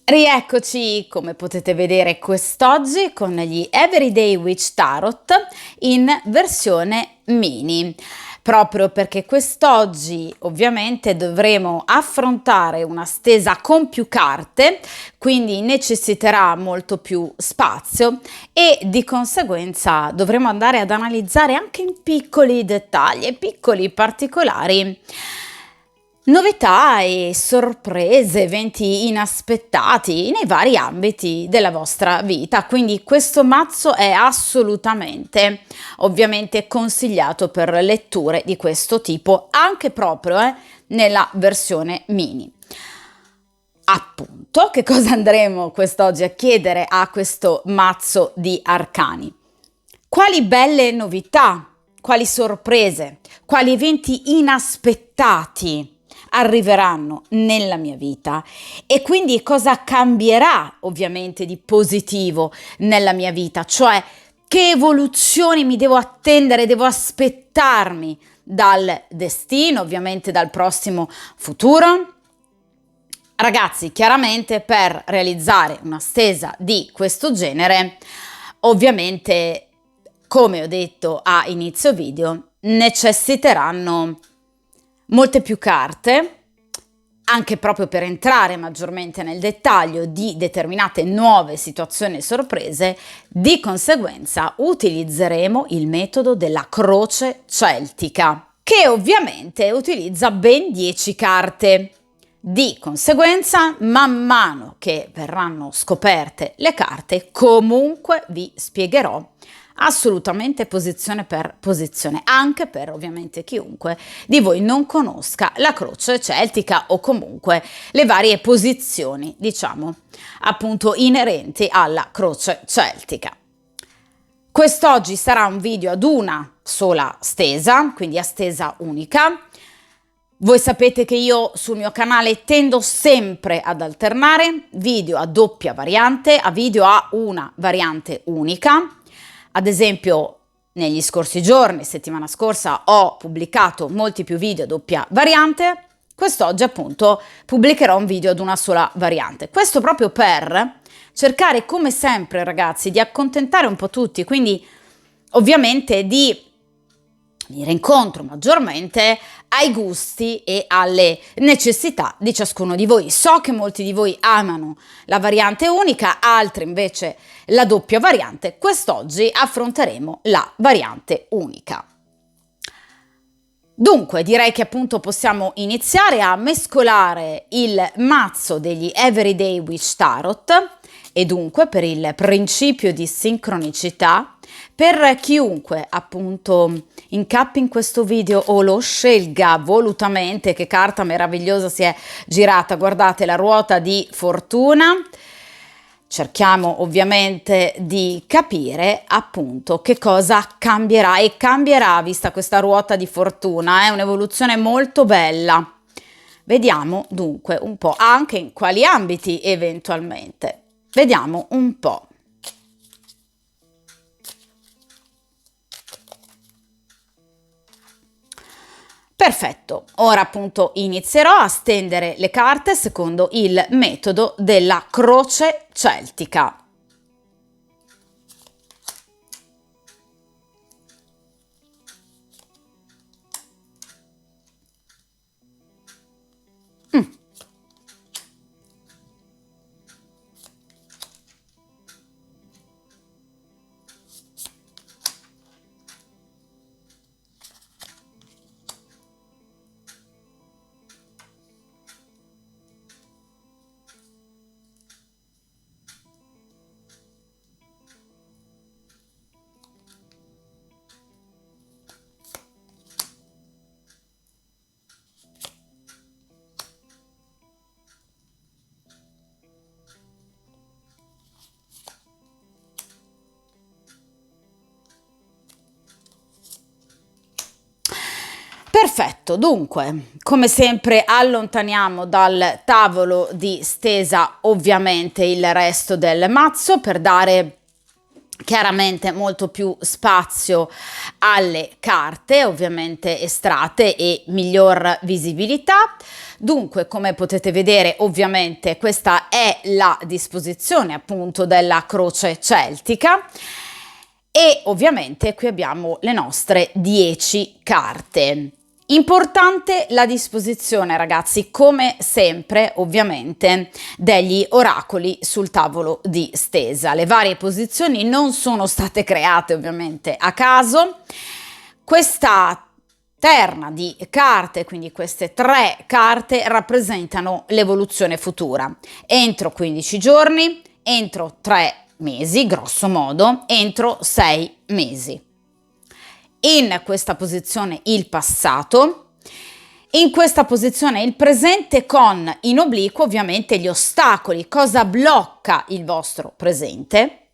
Rieccoci, come potete vedere quest'oggi con gli Everyday Witch Tarot in versione mini, proprio perché quest'oggi ovviamente dovremo affrontare una stesa con più carte, quindi necessiterà molto più spazio e di conseguenza dovremo andare ad analizzare anche in piccoli dettagli e piccoli particolari novità e sorprese, eventi inaspettati nei vari ambiti della vostra vita. Quindi questo mazzo è assolutamente, ovviamente, consigliato per letture di questo tipo, anche proprio nella versione mini. Appunto, che cosa andremo quest'oggi a chiedere a questo mazzo di arcani? Quali belle novità, quali sorprese, quali eventi inaspettati arriveranno nella mia vita e quindi cosa cambierà ovviamente di positivo nella mia vita, cioè che evoluzioni mi devo attendere, devo aspettarmi dal destino, ovviamente dal prossimo futuro. Ragazzi, chiaramente per realizzare una stesa di questo genere, ovviamente, come ho detto a inizio video, necessiteranno molte più carte, anche proprio per entrare maggiormente nel dettaglio di determinate nuove situazioni e sorprese. Di conseguenza utilizzeremo il metodo della croce celtica, che ovviamente utilizza ben 10 carte. Di conseguenza, man mano che verranno scoperte le carte, comunque vi spiegherò assolutamente posizione per posizione, anche per ovviamente chiunque di voi non conosca la croce celtica o comunque le varie posizioni, diciamo, appunto inerenti alla croce celtica. Quest'oggi sarà un video ad una sola stesa, quindi a stesa unica. Voi sapete che io sul mio canale tendo sempre ad alternare video a doppia variante a video a una variante unica. Ad esempio, negli scorsi giorni, settimana scorsa, ho pubblicato molti più video a doppia variante. Quest'oggi appunto pubblicherò un video ad una sola variante. Questo proprio per cercare, come sempre ragazzi, di accontentare un po' tutti, quindi ovviamente di venire incontro maggiormente ai gusti e alle necessità di ciascuno di voi. So che molti di voi amano la variante unica, altri invece la doppia variante. Quest'oggi affronteremo la variante unica. Dunque direi che appunto possiamo iniziare a mescolare il mazzo degli Everyday Witch Tarot e dunque per il principio di sincronicità, per chiunque appunto incappi in questo video o lo scelga volutamente. Che carta meravigliosa si è girata, guardate, la ruota di fortuna. Cerchiamo ovviamente di capire appunto che cosa cambierà, e cambierà vista questa ruota di fortuna, è un'evoluzione molto bella. Vediamo dunque un po' anche in quali ambiti eventualmente. Vediamo un po'. Perfetto, ora appunto inizierò a stendere le carte secondo il metodo della croce celtica. Perfetto, dunque, come sempre allontaniamo dal tavolo di stesa ovviamente il resto del mazzo per dare chiaramente molto più spazio alle carte, ovviamente estratte, e miglior visibilità. Dunque, come potete vedere, ovviamente questa è la disposizione appunto della croce celtica e ovviamente qui abbiamo le nostre 10 carte. Importante la disposizione, ragazzi, come sempre, ovviamente, degli oracoli sul tavolo di stesa. Le varie posizioni non sono state create ovviamente a caso. Questa terna di carte, quindi queste 3 carte, rappresentano l'evoluzione futura. Entro 15 giorni, entro 3 mesi, grosso modo, entro 6 mesi. In questa posizione il passato, in questa posizione il presente, con in obliquo ovviamente gli ostacoli, cosa blocca il vostro presente.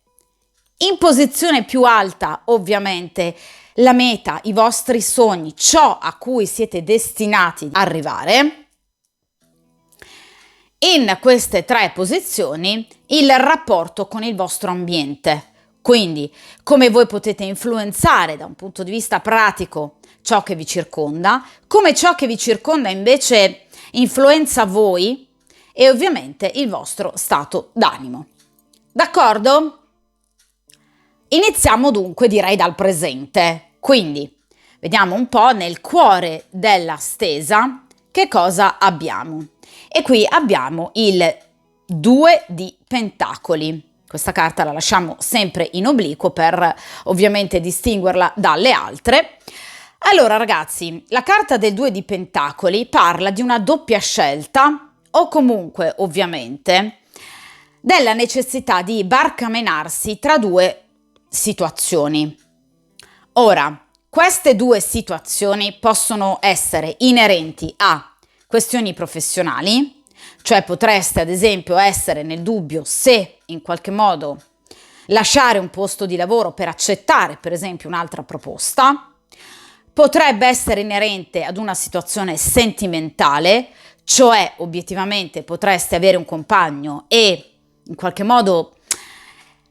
In posizione più alta ovviamente la meta, i vostri sogni, ciò a cui siete destinati ad arrivare. In queste 3 posizioni il rapporto con il vostro ambiente. Quindi come voi potete influenzare da un punto di vista pratico ciò che vi circonda, come ciò che vi circonda invece influenza voi e ovviamente il vostro stato d'animo. D'accordo? Iniziamo dunque, direi, dal presente. Quindi vediamo un po' nel cuore della stesa che cosa abbiamo. E qui abbiamo il 2 di pentacoli. Questa carta la lasciamo sempre in obliquo per ovviamente distinguerla dalle altre. Allora ragazzi, la carta del 2 di pentacoli parla di una doppia scelta o comunque ovviamente della necessità di barcamenarsi tra 2 situazioni. Ora, queste 2 situazioni possono essere inerenti a questioni professionali, cioè potreste ad esempio essere nel dubbio se in qualche modo lasciare un posto di lavoro per accettare per esempio un'altra proposta. Potrebbe essere inerente ad una situazione sentimentale, cioè obiettivamente potreste avere un compagno e in qualche modo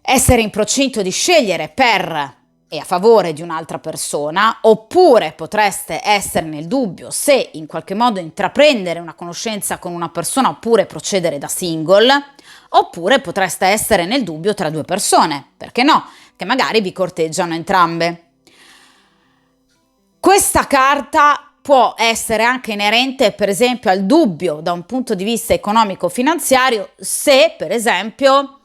essere in procinto di scegliere per e a favore di un'altra persona, oppure potreste essere nel dubbio se in qualche modo intraprendere una conoscenza con una persona oppure procedere da single, oppure potreste essere nel dubbio tra 2 persone, perché no, che magari vi corteggiano entrambe. Questa carta può essere anche inerente per esempio al dubbio da un punto di vista economico-finanziario se per esempio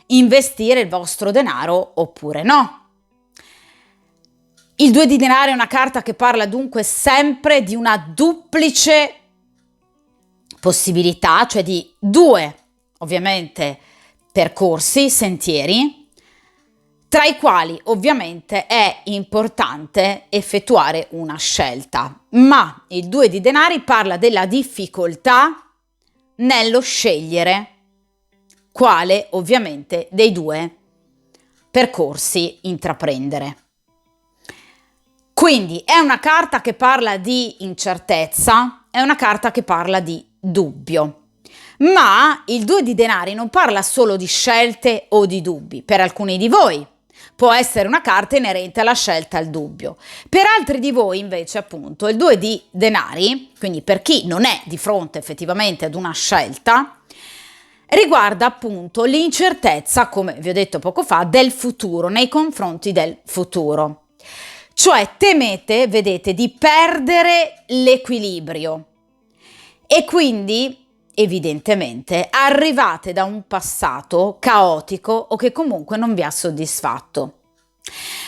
investire il vostro denaro oppure no. Il 2 di denari è una carta che parla dunque sempre di una duplice possibilità, cioè di 2 ovviamente percorsi, sentieri, tra i quali ovviamente è importante effettuare una scelta. Ma il 2 di denari parla della difficoltà nello scegliere quale ovviamente dei 2 percorsi intraprendere. Quindi è una carta che parla di incertezza, è una carta che parla di dubbio. Ma il 2 di denari non parla solo di scelte o di dubbi. Per alcuni di voi può essere una carta inerente alla scelta e al dubbio. Per altri di voi invece appunto il 2 di denari, quindi per chi non è di fronte effettivamente ad una scelta, riguarda appunto l'incertezza, come vi ho detto poco fa, del futuro, nei confronti del futuro. Cioè temete, vedete, di perdere l'equilibrio e quindi evidentemente arrivate da un passato caotico o che comunque non vi ha soddisfatto.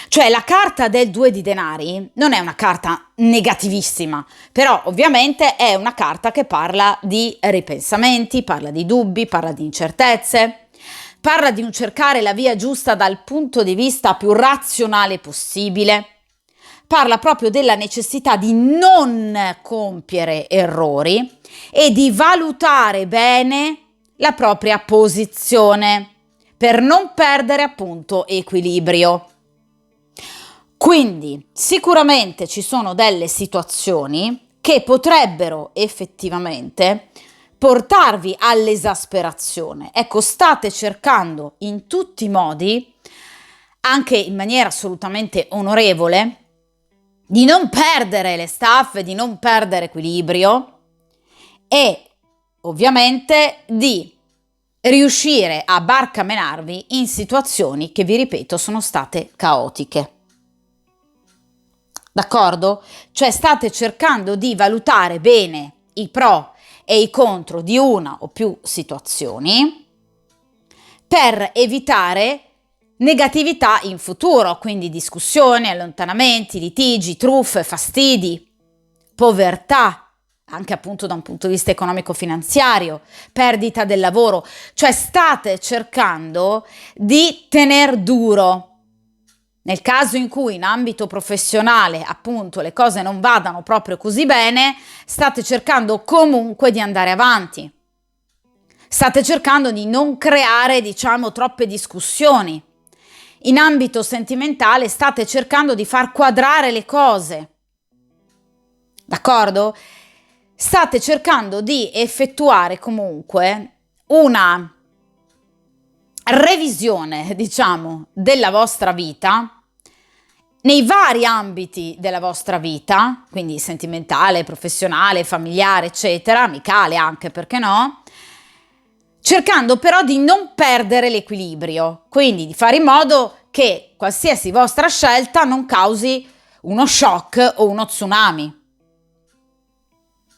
Cioè la carta del 2 di denari non è una carta negativissima, però ovviamente è una carta che parla di ripensamenti, parla di dubbi, parla di incertezze, parla di un cercare la via giusta dal punto di vista più razionale possibile. Parla proprio della necessità di non compiere errori e di valutare bene la propria posizione per non perdere appunto equilibrio. Quindi sicuramente ci sono delle situazioni che potrebbero effettivamente portarvi all'esasperazione. Ecco, state cercando in tutti i modi anche in maniera assolutamente onorevole, di non perdere le staffe, di non perdere equilibrio e ovviamente di riuscire a barcamenarvi in situazioni che, vi ripeto, sono state caotiche. D'accordo? Cioè state cercando di valutare bene i pro e i contro di una o più situazioni per evitare negatività in futuro, quindi discussioni, allontanamenti, litigi, truffe, fastidi, povertà, anche appunto da un punto di vista economico-finanziario, perdita del lavoro, cioè state cercando di tener duro. Nel caso in cui in ambito professionale appunto le cose non vadano proprio così bene, state cercando comunque di andare avanti. State cercando di non creare, troppe discussioni. In ambito sentimentale state cercando di far quadrare le cose. D'accordo? State cercando di effettuare comunque una revisione, della vostra vita, nei vari ambiti della vostra vita, quindi sentimentale, professionale, familiare, eccetera, amicale anche, perché no? Cercando però di non perdere l'equilibrio, quindi di fare in modo che qualsiasi vostra scelta non causi uno shock o uno tsunami.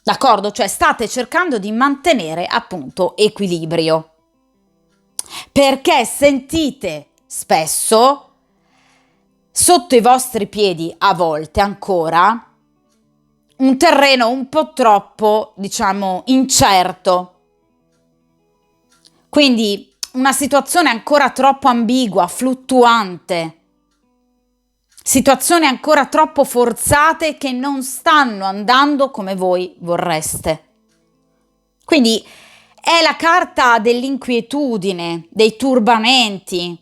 D'accordo? Cioè state cercando di mantenere appunto equilibrio. Perché sentite spesso sotto i vostri piedi, a volte ancora, un terreno un po' troppo, incerto. Quindi una situazione ancora troppo ambigua, fluttuante. Situazioni ancora troppo forzate che non stanno andando come voi vorreste. Quindi è la carta dell'inquietudine, dei turbamenti.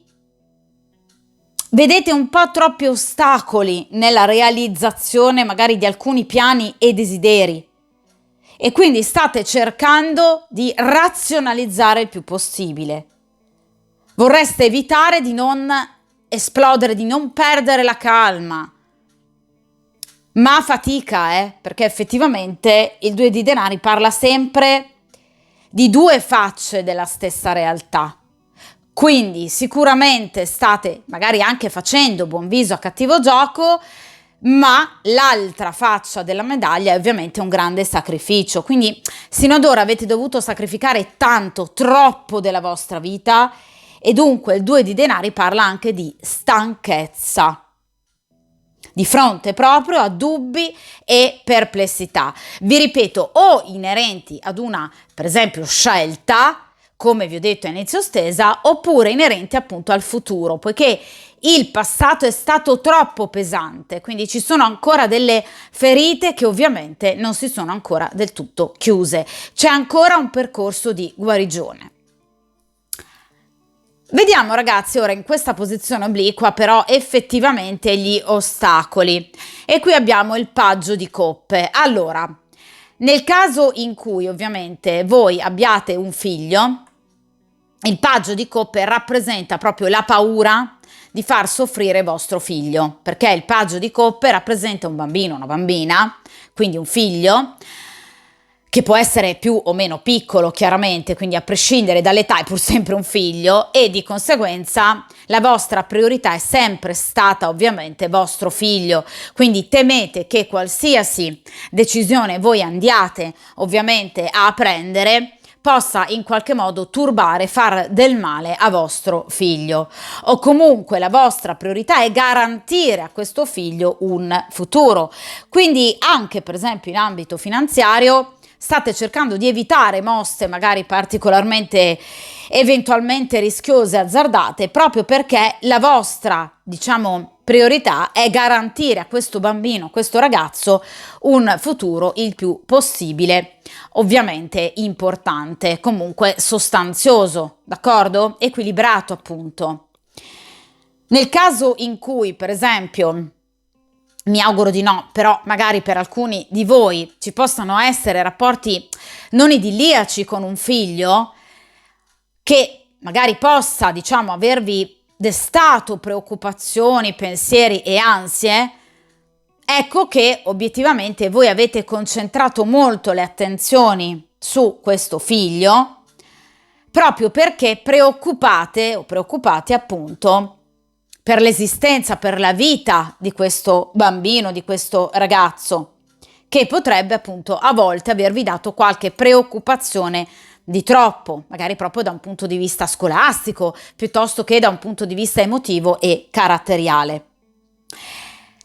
Vedete un po' troppi ostacoli nella realizzazione magari di alcuni piani e desideri e quindi state cercando di razionalizzare il più possibile. Vorreste evitare di non esplodere, di non perdere la calma, ma fatica, perché effettivamente il 2 di denari parla sempre di due facce della stessa realtà. Quindi sicuramente state magari anche facendo buon viso a cattivo gioco, ma l'altra faccia della medaglia è ovviamente un grande sacrificio. Quindi sino ad ora avete dovuto sacrificare tanto, troppo della vostra vita e dunque il 2 di denari parla anche di stanchezza di fronte proprio a dubbi e perplessità. Vi ripeto, o inerenti ad una, per esempio, scelta, come vi ho detto a inizio stesa, oppure inerenti appunto al futuro, poiché il passato è stato troppo pesante, quindi ci sono ancora delle ferite che ovviamente non si sono ancora del tutto chiuse. C'è ancora un percorso di guarigione. Vediamo ragazzi ora in questa posizione obliqua però effettivamente gli ostacoli e qui abbiamo il paggio di coppe. Allora, nel caso in cui ovviamente voi abbiate un figlio, il paggio di coppe rappresenta proprio la paura di far soffrire vostro figlio, perché il paggio di coppe rappresenta un bambino, una bambina, quindi un figlio, che può essere più o meno piccolo chiaramente, quindi a prescindere dall'età è pur sempre un figlio e di conseguenza la vostra priorità è sempre stata ovviamente vostro figlio, quindi temete che qualsiasi decisione voi andiate ovviamente a prendere possa in qualche modo turbare, far del male a vostro figlio o comunque la vostra priorità è garantire a questo figlio un futuro. Quindi anche per esempio in ambito finanziario state cercando di evitare mosse magari particolarmente eventualmente rischiose, azzardate, proprio perché la vostra, priorità è garantire a questo bambino, a questo ragazzo, un futuro il più possibile, ovviamente importante, comunque sostanzioso, d'accordo? Equilibrato appunto. Nel caso in cui, per esempio, mi auguro di no, però magari per alcuni di voi ci possano essere rapporti non idilliaci con un figlio che magari possa, avervi destato preoccupazioni, pensieri e ansie, ecco che obiettivamente voi avete concentrato molto le attenzioni su questo figlio, proprio perché preoccupate o preoccupati appunto per l'esistenza, per la vita di questo bambino, di questo ragazzo, che potrebbe appunto a volte avervi dato qualche preoccupazione di troppo, magari proprio da un punto di vista scolastico, piuttosto che da un punto di vista emotivo e caratteriale.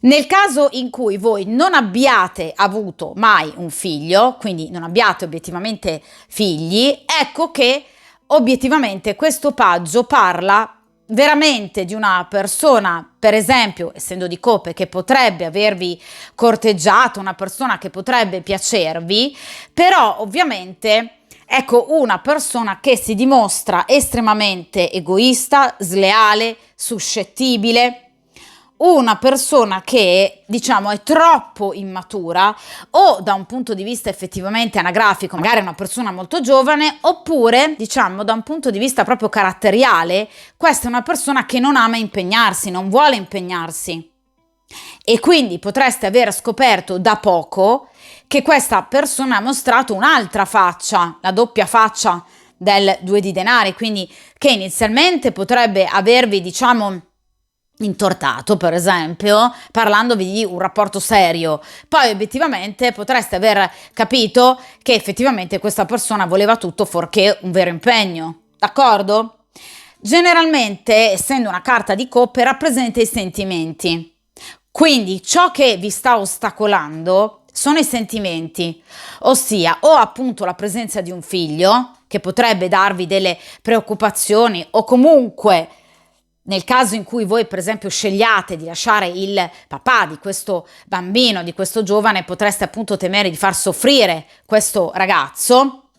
Nel caso in cui voi non abbiate avuto mai un figlio, quindi non abbiate obiettivamente figli, ecco che obiettivamente questo paggio parla veramente di una persona, per esempio, essendo di coppe, che potrebbe avervi corteggiato, una persona che potrebbe piacervi, però ovviamente ecco una persona che si dimostra estremamente egoista, sleale, suscettibile, una persona che diciamo è troppo immatura o da un punto di vista effettivamente anagrafico, magari una persona molto giovane, oppure diciamo da un punto di vista proprio caratteriale, questa è una persona che non ama impegnarsi, non vuole impegnarsi. E quindi potreste aver scoperto da poco che questa persona ha mostrato un'altra faccia, la doppia faccia del 2 di denari, quindi che inizialmente potrebbe avervi diciamo intortato, per esempio, parlandovi di un rapporto serio, poi obiettivamente potreste aver capito che effettivamente questa persona voleva tutto fuorché un vero impegno, d'accordo? Generalmente, essendo una carta di coppe, rappresenta i sentimenti, quindi ciò che vi sta ostacolando sono i sentimenti, ossia o appunto la presenza di un figlio che potrebbe darvi delle preoccupazioni o comunque nel caso in cui voi per esempio scegliate di lasciare il papà di questo bambino, di questo giovane, potreste appunto temere di far soffrire questo ragazzo,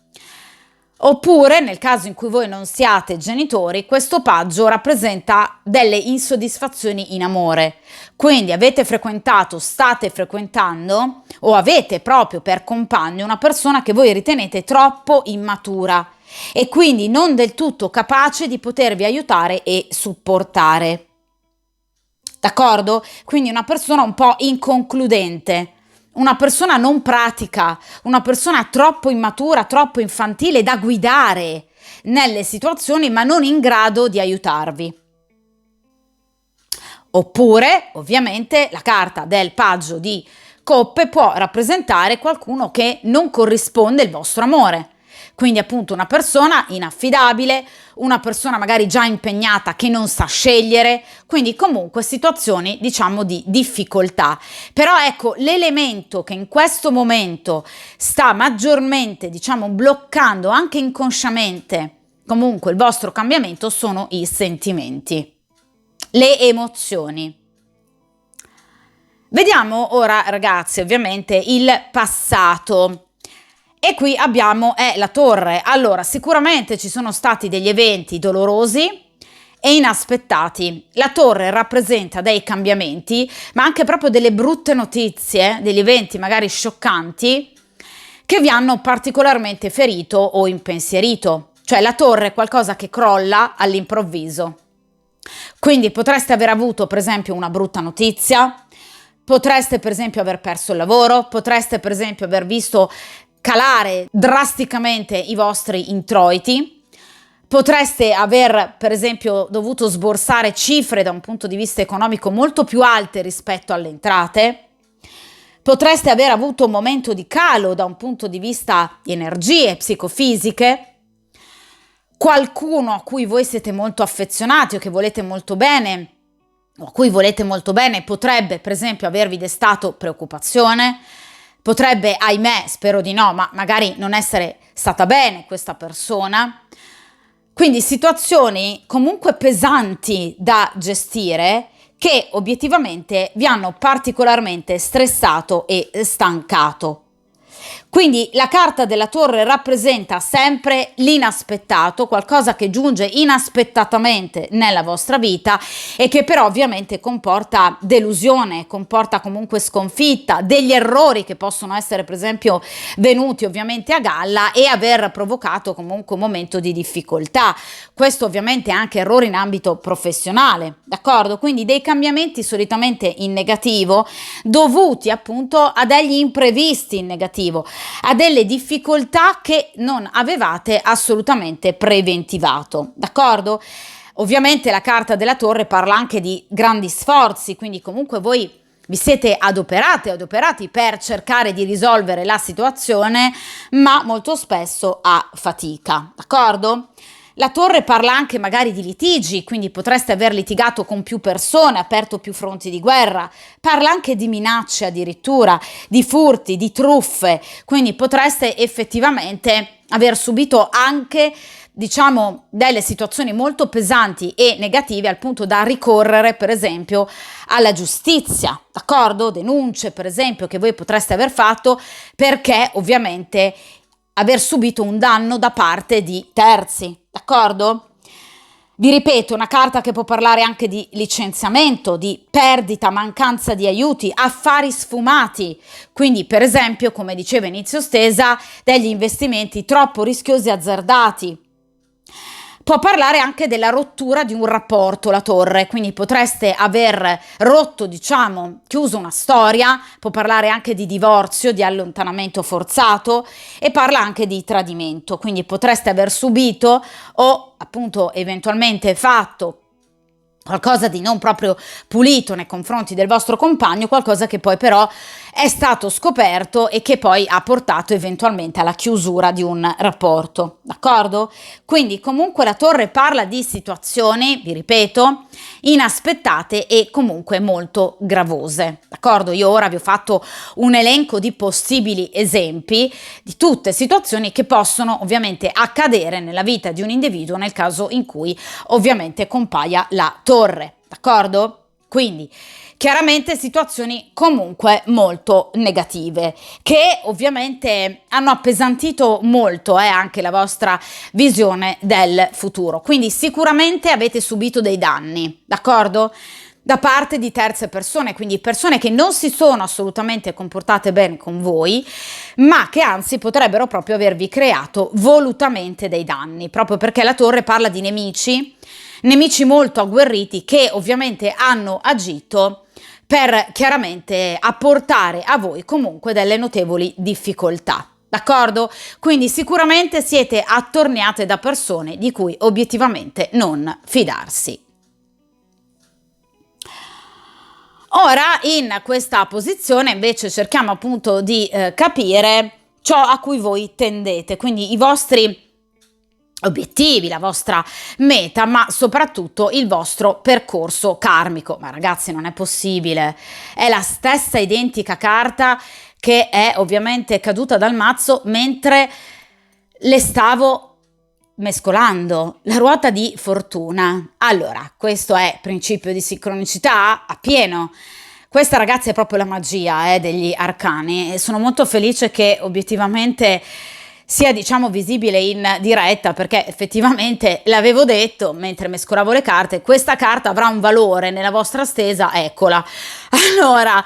oppure nel caso in cui voi non siate genitori, questo paggio rappresenta delle insoddisfazioni in amore. Quindi avete frequentato, state frequentando o avete proprio per compagno una persona che voi ritenete troppo immatura e quindi non del tutto capace di potervi aiutare e supportare. D'accordo? Quindi una persona un po' inconcludente, una persona non pratica, una persona troppo immatura, troppo infantile da guidare nelle situazioni ma non in grado di aiutarvi. Oppure, ovviamente, la carta del paggio di coppe può rappresentare qualcuno che non corrisponde al vostro amore. Quindi appunto una persona inaffidabile, una persona magari già impegnata che non sa scegliere, quindi comunque situazioni diciamo di difficoltà. Però ecco l'elemento che in questo momento sta maggiormente diciamo bloccando anche inconsciamente comunque il vostro cambiamento sono i sentimenti, le emozioni. Vediamo ora ragazzi ovviamente il passato. E qui abbiamo la torre. Allora, sicuramente ci sono stati degli eventi dolorosi e inaspettati. La torre rappresenta dei cambiamenti, ma anche proprio delle brutte notizie, degli eventi magari scioccanti che vi hanno particolarmente ferito o impensierito. Cioè la torre è qualcosa che crolla all'improvviso. Quindi potreste aver avuto, per esempio, una brutta notizia, potreste, per esempio, aver perso il lavoro, potreste, per esempio, aver visto calare drasticamente i vostri introiti, potreste aver per esempio dovuto sborsare cifre da un punto di vista economico molto più alte rispetto alle entrate, potreste aver avuto un momento di calo da un punto di vista di energie psicofisiche, qualcuno a cui voi siete molto affezionati o che volete molto bene o a cui volete molto bene potrebbe per esempio avervi destato preoccupazione. Potrebbe, ahimè, spero di no, ma magari non essere stata bene questa persona. Quindi situazioni comunque pesanti da gestire che obiettivamente vi hanno particolarmente stressato e stancato. Quindi la carta della torre rappresenta sempre l'inaspettato, qualcosa che giunge inaspettatamente nella vostra vita e che però ovviamente comporta delusione, comporta comunque sconfitta, degli errori che possono essere per esempio venuti ovviamente a galla e aver provocato comunque un momento di difficoltà. Questo ovviamente anche errori in ambito professionale, d'accordo? Quindi dei cambiamenti solitamente in negativo dovuti appunto a degli imprevisti in negativo, a delle difficoltà che non avevate assolutamente preventivato, d'accordo? Ovviamente la carta della torre parla anche di grandi sforzi, quindi comunque voi vi siete adoperati per cercare di risolvere la situazione, ma molto spesso a fatica, d'accordo? La torre parla anche magari di litigi, quindi potreste aver litigato con più persone, aperto più fronti di guerra. Parla anche di minacce addirittura, di furti, di truffe, quindi potreste effettivamente aver subito anche diciamo delle situazioni molto pesanti e negative al punto da ricorrere per esempio alla giustizia, d'accordo? Denunce per esempio che voi potreste aver fatto perché ovviamente aver subito un danno da parte di terzi, d'accordo? Vi ripeto, una carta che può parlare anche di licenziamento, di perdita, mancanza di aiuti, affari sfumati, quindi per esempio, come diceva inizio stesa, degli investimenti troppo rischiosi e azzardati. Può parlare anche della rottura di un rapporto, la torre, quindi potreste aver rotto, diciamo, chiuso una storia, può parlare anche di divorzio, di allontanamento forzato e parla anche di tradimento, quindi potreste aver subito o appunto eventualmente fatto qualcosa di non proprio pulito nei confronti del vostro compagno, qualcosa che poi però è stato scoperto e che poi ha portato eventualmente alla chiusura di un rapporto, d'accordo? Quindi comunque la torre parla di situazioni, vi ripeto, inaspettate e comunque molto gravose, d'accordo? Io ora vi ho fatto un elenco di possibili esempi di tutte situazioni che possono ovviamente accadere nella vita di un individuo nel caso in cui ovviamente compaia la torre, d'accordo? Quindi chiaramente situazioni comunque molto negative che ovviamente hanno appesantito molto anche la vostra visione del futuro, quindi sicuramente avete subito dei danni, d'accordo? Da parte di terze persone, quindi persone che non si sono assolutamente comportate bene con voi, ma che anzi potrebbero proprio avervi creato volutamente dei danni, proprio perché la torre parla di nemici molto agguerriti che ovviamente hanno agito per chiaramente apportare a voi comunque delle notevoli difficoltà. D'accordo? Quindi sicuramente siete attorniate da persone di cui obiettivamente non fidarsi. Ora in questa posizione invece cerchiamo appunto di capire ciò a cui voi tendete, quindi i vostri obiettivi, la vostra meta, ma soprattutto il vostro percorso karmico. Ma ragazzi, non è possibile, è la stessa identica carta che è ovviamente caduta dal mazzo mentre le stavo mescolando, la ruota di fortuna. Allora, questo è principio di sincronicità a pieno. Questa ragazzi è proprio la magia degli arcani e sono molto felice che obiettivamente sia diciamo visibile in diretta, perché effettivamente l'avevo detto mentre mescolavo le carte, questa carta avrà un valore nella vostra stesa, eccola. Allora,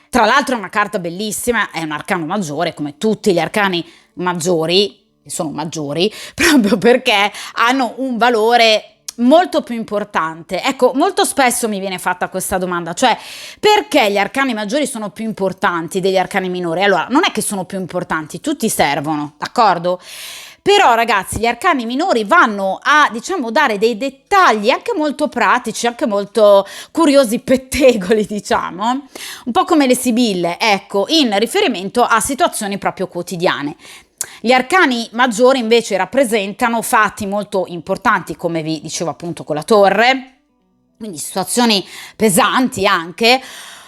tra l'altro è una carta bellissima, è un arcano maggiore come tutti gli arcani maggiori, sono maggiori proprio perché hanno un valore molto più importante. Ecco, molto spesso mi viene fatta questa domanda, cioè perché gli arcani maggiori sono più importanti degli arcani minori? Allora, non è che sono più importanti, tutti servono, d'accordo? Però ragazzi, gli arcani minori vanno a, diciamo, dare dei dettagli anche molto pratici, anche molto curiosi, pettegoli, diciamo, un po' come le sibille, ecco, in riferimento a situazioni proprio quotidiane. Gli arcani maggiori invece rappresentano fatti molto importanti, come vi dicevo appunto con la torre, quindi situazioni pesanti anche,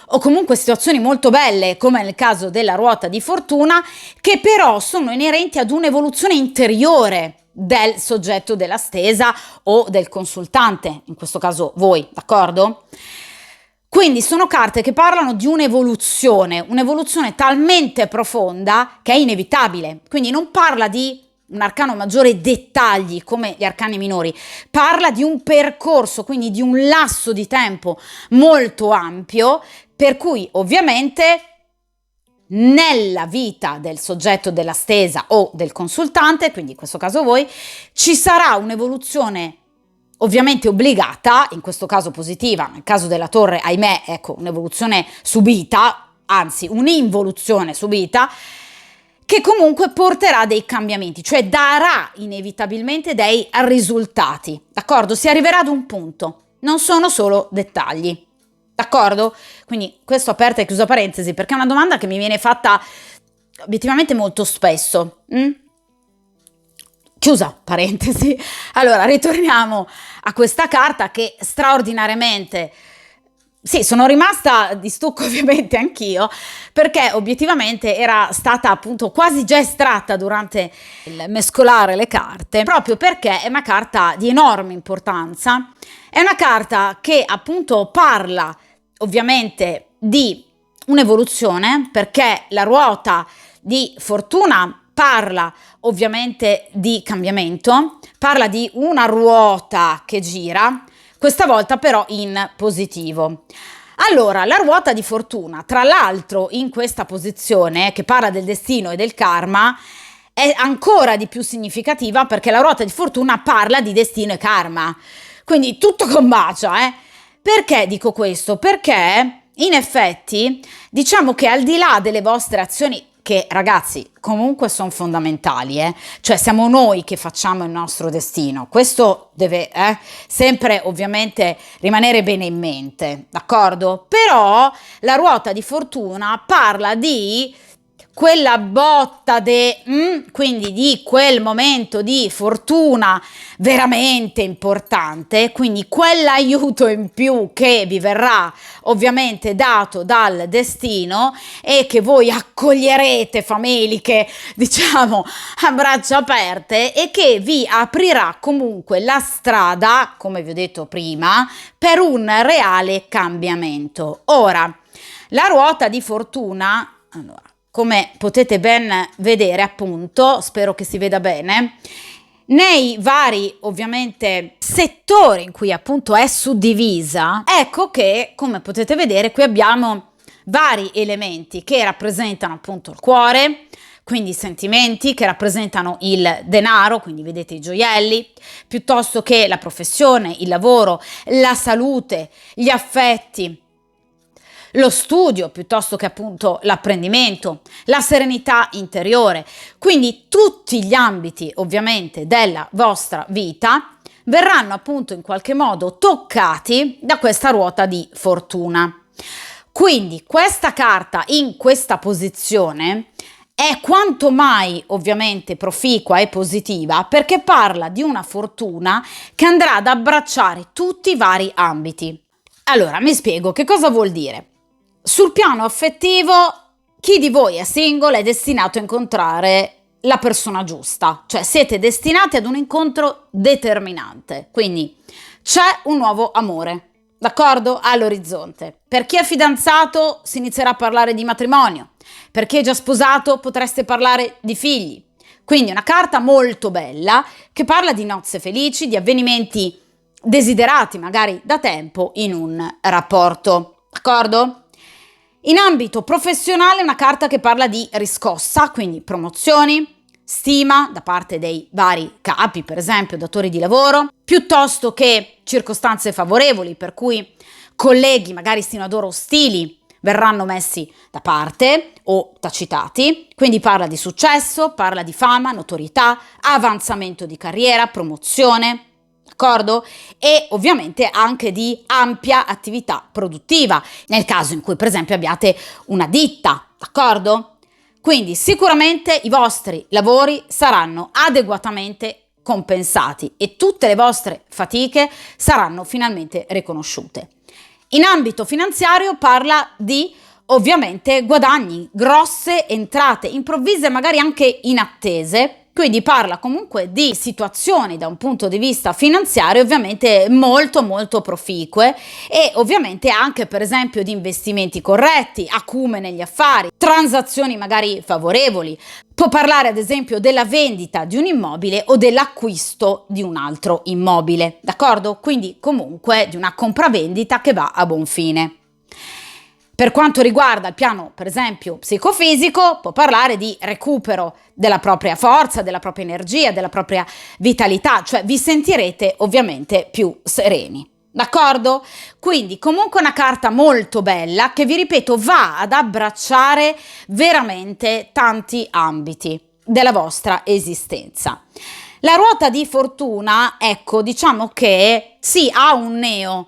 o comunque situazioni molto belle, come nel caso della ruota di fortuna, che però sono inerenti ad un'evoluzione interiore del soggetto della stesa o del consultante, in questo caso voi, d'accordo? Quindi sono carte che parlano di un'evoluzione talmente profonda che è inevitabile. Quindi non parla di un arcano maggiore dettagli come gli arcani minori, parla di un percorso, quindi di un lasso di tempo molto ampio, per cui ovviamente nella vita del soggetto della stesa o del consultante, quindi in questo caso voi, ci sarà un'evoluzione ovviamente obbligata, in questo caso positiva, nel caso della torre, ahimè, ecco, un'evoluzione subita, anzi un'involuzione subita, che comunque porterà dei cambiamenti, cioè darà inevitabilmente dei risultati, d'accordo? Si arriverà ad un punto, non sono solo dettagli, d'accordo? Quindi questo aperta e chiusa parentesi, perché è una domanda che mi viene fatta obiettivamente molto spesso. Chiusa parentesi. Allora, ritorniamo a questa carta che straordinariamente, sì, sono rimasta di stucco ovviamente anch'io, perché obiettivamente era stata appunto quasi già estratta durante il mescolare le carte, proprio perché è una carta di enorme importanza, è una carta che appunto parla ovviamente di un'evoluzione, perché la ruota di fortuna parla ovviamente di cambiamento, parla di una ruota che gira, questa volta però in positivo. Allora, la ruota di fortuna, tra l'altro in questa posizione che parla del destino e del karma, è ancora di più significativa perché la ruota di fortuna parla di destino e karma. Quindi tutto combacia, Perché dico questo? Perché in effetti diciamo che al di là delle vostre azioni, che ragazzi comunque sono fondamentali, cioè siamo noi che facciamo il nostro destino, questo deve sempre ovviamente rimanere bene in mente, d'accordo? Però la ruota di fortuna parla di quella botta quindi di quel momento di fortuna veramente importante, quindi quell'aiuto in più che vi verrà ovviamente dato dal destino e che voi accoglierete fameliche, diciamo, a braccia aperte, e che vi aprirà comunque la strada, come vi ho detto prima, per un reale cambiamento. Ora, la ruota di fortuna, allora, come potete ben vedere, appunto, spero che si veda bene, nei vari ovviamente settori in cui appunto è suddivisa, ecco che come potete vedere qui abbiamo vari elementi che rappresentano appunto il cuore, quindi i sentimenti, che rappresentano il denaro, quindi vedete i gioielli, piuttosto che la professione, il lavoro, la salute, gli affetti, lo studio, piuttosto che appunto l'apprendimento, la serenità interiore. Quindi tutti gli ambiti ovviamente della vostra vita verranno appunto in qualche modo toccati da questa ruota di fortuna. Quindi questa carta in questa posizione è quanto mai ovviamente proficua e positiva, perché parla di una fortuna che andrà ad abbracciare tutti i vari ambiti. Allora, mi spiego, che cosa vuol dire? Sul piano affettivo, chi di voi è single è destinato a incontrare la persona giusta, cioè siete destinati ad un incontro determinante, quindi c'è un nuovo amore, d'accordo? All'orizzonte. Per chi è fidanzato si inizierà a parlare di matrimonio, per chi è già sposato potreste parlare di figli, quindi una carta molto bella che parla di nozze felici, di avvenimenti desiderati magari da tempo in un rapporto, d'accordo? In ambito professionale una carta che parla di riscossa, quindi promozioni, stima da parte dei vari capi, per esempio datori di lavoro, piuttosto che circostanze favorevoli per cui colleghi magari sino ad ora ostili verranno messi da parte o tacitati, quindi parla di successo, parla di fama, notorietà, avanzamento di carriera, promozione, d'accordo? E ovviamente anche di ampia attività produttiva, nel caso in cui per esempio abbiate una ditta, d'accordo? Quindi sicuramente i vostri lavori saranno adeguatamente compensati e tutte le vostre fatiche saranno finalmente riconosciute. In ambito finanziario parla di ovviamente guadagni, grosse entrate improvvise, magari anche inattese, Quindi parla comunque di situazioni da un punto di vista finanziario ovviamente molto molto proficue e ovviamente anche per esempio di investimenti corretti, acume negli affari, transazioni magari favorevoli. Può parlare ad esempio della vendita di un immobile o dell'acquisto di un altro immobile, d'accordo? Quindi comunque di una compravendita che va a buon fine. Per quanto riguarda il piano, per esempio, psicofisico, può parlare di recupero della propria forza, della propria energia, della propria vitalità, cioè vi sentirete ovviamente più sereni. D'accordo? Quindi comunque una carta molto bella che, vi ripeto, va ad abbracciare veramente tanti ambiti della vostra esistenza. La ruota di fortuna, ecco, diciamo che sì, ha un neo,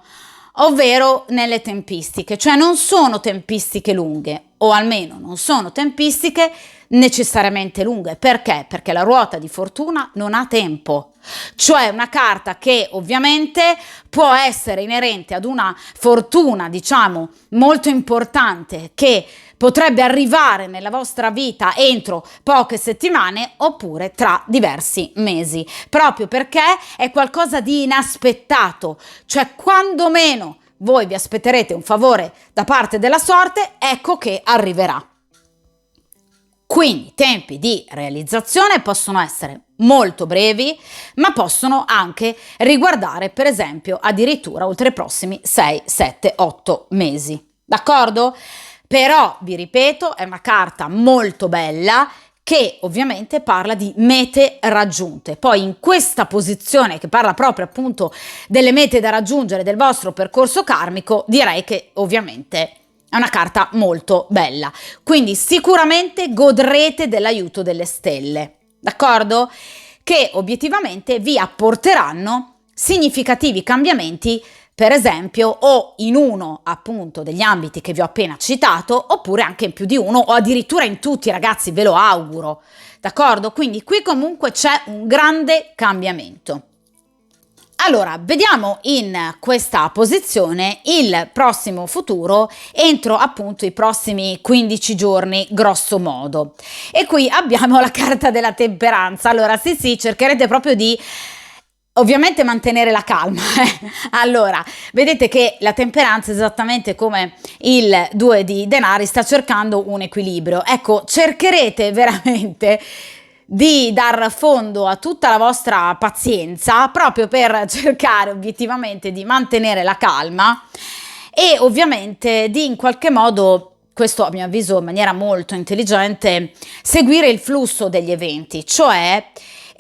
ovvero nelle tempistiche, cioè non sono tempistiche lunghe, o almeno non sono tempistiche necessariamente lunghe. Perché? Perché la ruota di fortuna non ha tempo, cioè una carta che ovviamente può essere inerente ad una fortuna, diciamo, molto importante che potrebbe arrivare nella vostra vita entro poche settimane oppure tra diversi mesi, proprio perché è qualcosa di inaspettato, cioè quando meno voi vi aspetterete un favore da parte della sorte, ecco che arriverà. Quindi i tempi di realizzazione possono essere molto brevi, ma possono anche riguardare per esempio addirittura oltre i prossimi 6, 7, 8 mesi. D'accordo? Però, vi ripeto, è una carta molto bella che ovviamente parla di mete raggiunte. Poi in questa posizione che parla proprio appunto delle mete da raggiungere del vostro percorso karmico, direi che ovviamente è una carta molto bella. Quindi sicuramente godrete dell'aiuto delle stelle, d'accordo? Che obiettivamente vi apporteranno significativi cambiamenti, per esempio, o in uno appunto degli ambiti che vi ho appena citato, oppure anche in più di uno, o addirittura in tutti, ragazzi, ve lo auguro, d'accordo? Quindi qui comunque c'è un grande cambiamento. Allora, vediamo in questa posizione il prossimo futuro entro appunto i prossimi 15 giorni, grosso modo. E qui abbiamo la carta della temperanza. Allora, sì, cercherete proprio di ovviamente mantenere la calma. Allora, vedete che la temperanza, esattamente come il 2 di denari, sta cercando un equilibrio. Ecco, cercherete veramente di dar fondo a tutta la vostra pazienza proprio per cercare obiettivamente di mantenere la calma e ovviamente di in qualche modo, questo a mio avviso in maniera molto intelligente, seguire il flusso degli eventi, cioè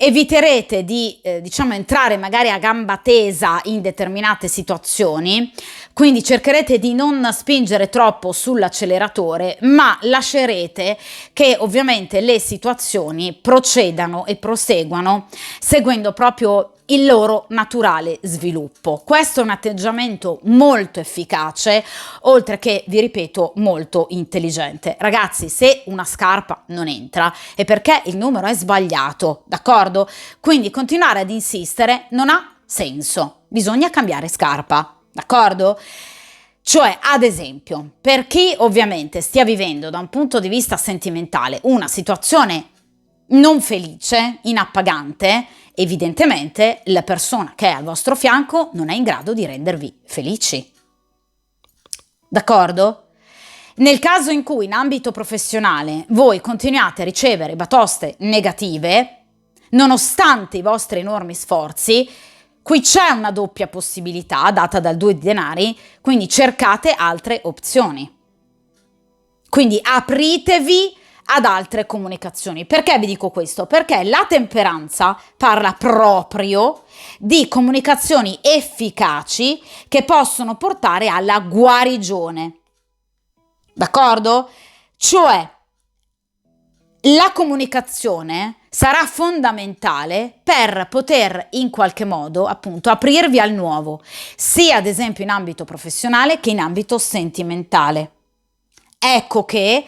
eviterete di diciamo entrare magari a gamba tesa in determinate situazioni, quindi cercherete di non spingere troppo sull'acceleratore, ma lascerete che ovviamente le situazioni procedano e proseguano seguendo proprio il loro naturale sviluppo. Questo è un atteggiamento molto efficace, oltre che, vi ripeto, molto intelligente. Ragazzi, se una scarpa non entra è perché il numero è sbagliato, d'accordo? Quindi continuare ad insistere non ha senso, bisogna cambiare scarpa, d'accordo? Cioè, ad esempio, per chi ovviamente stia vivendo da un punto di vista sentimentale una situazione non felice, inappagante, evidentemente la persona che è al vostro fianco non è in grado di rendervi felici. D'accordo? Nel caso in cui in ambito professionale voi continuate a ricevere batoste negative, nonostante i vostri enormi sforzi, qui c'è una doppia possibilità data dal 2 di denari, quindi cercate altre opzioni. Quindi apritevi ad altre comunicazioni. Perché vi dico questo? Perché la temperanza parla proprio di comunicazioni efficaci che possono portare alla guarigione. D'accordo? Cioè, la comunicazione sarà fondamentale per poter in qualche modo appunto aprirvi al nuovo, sia ad esempio in ambito professionale che in ambito sentimentale. Ecco che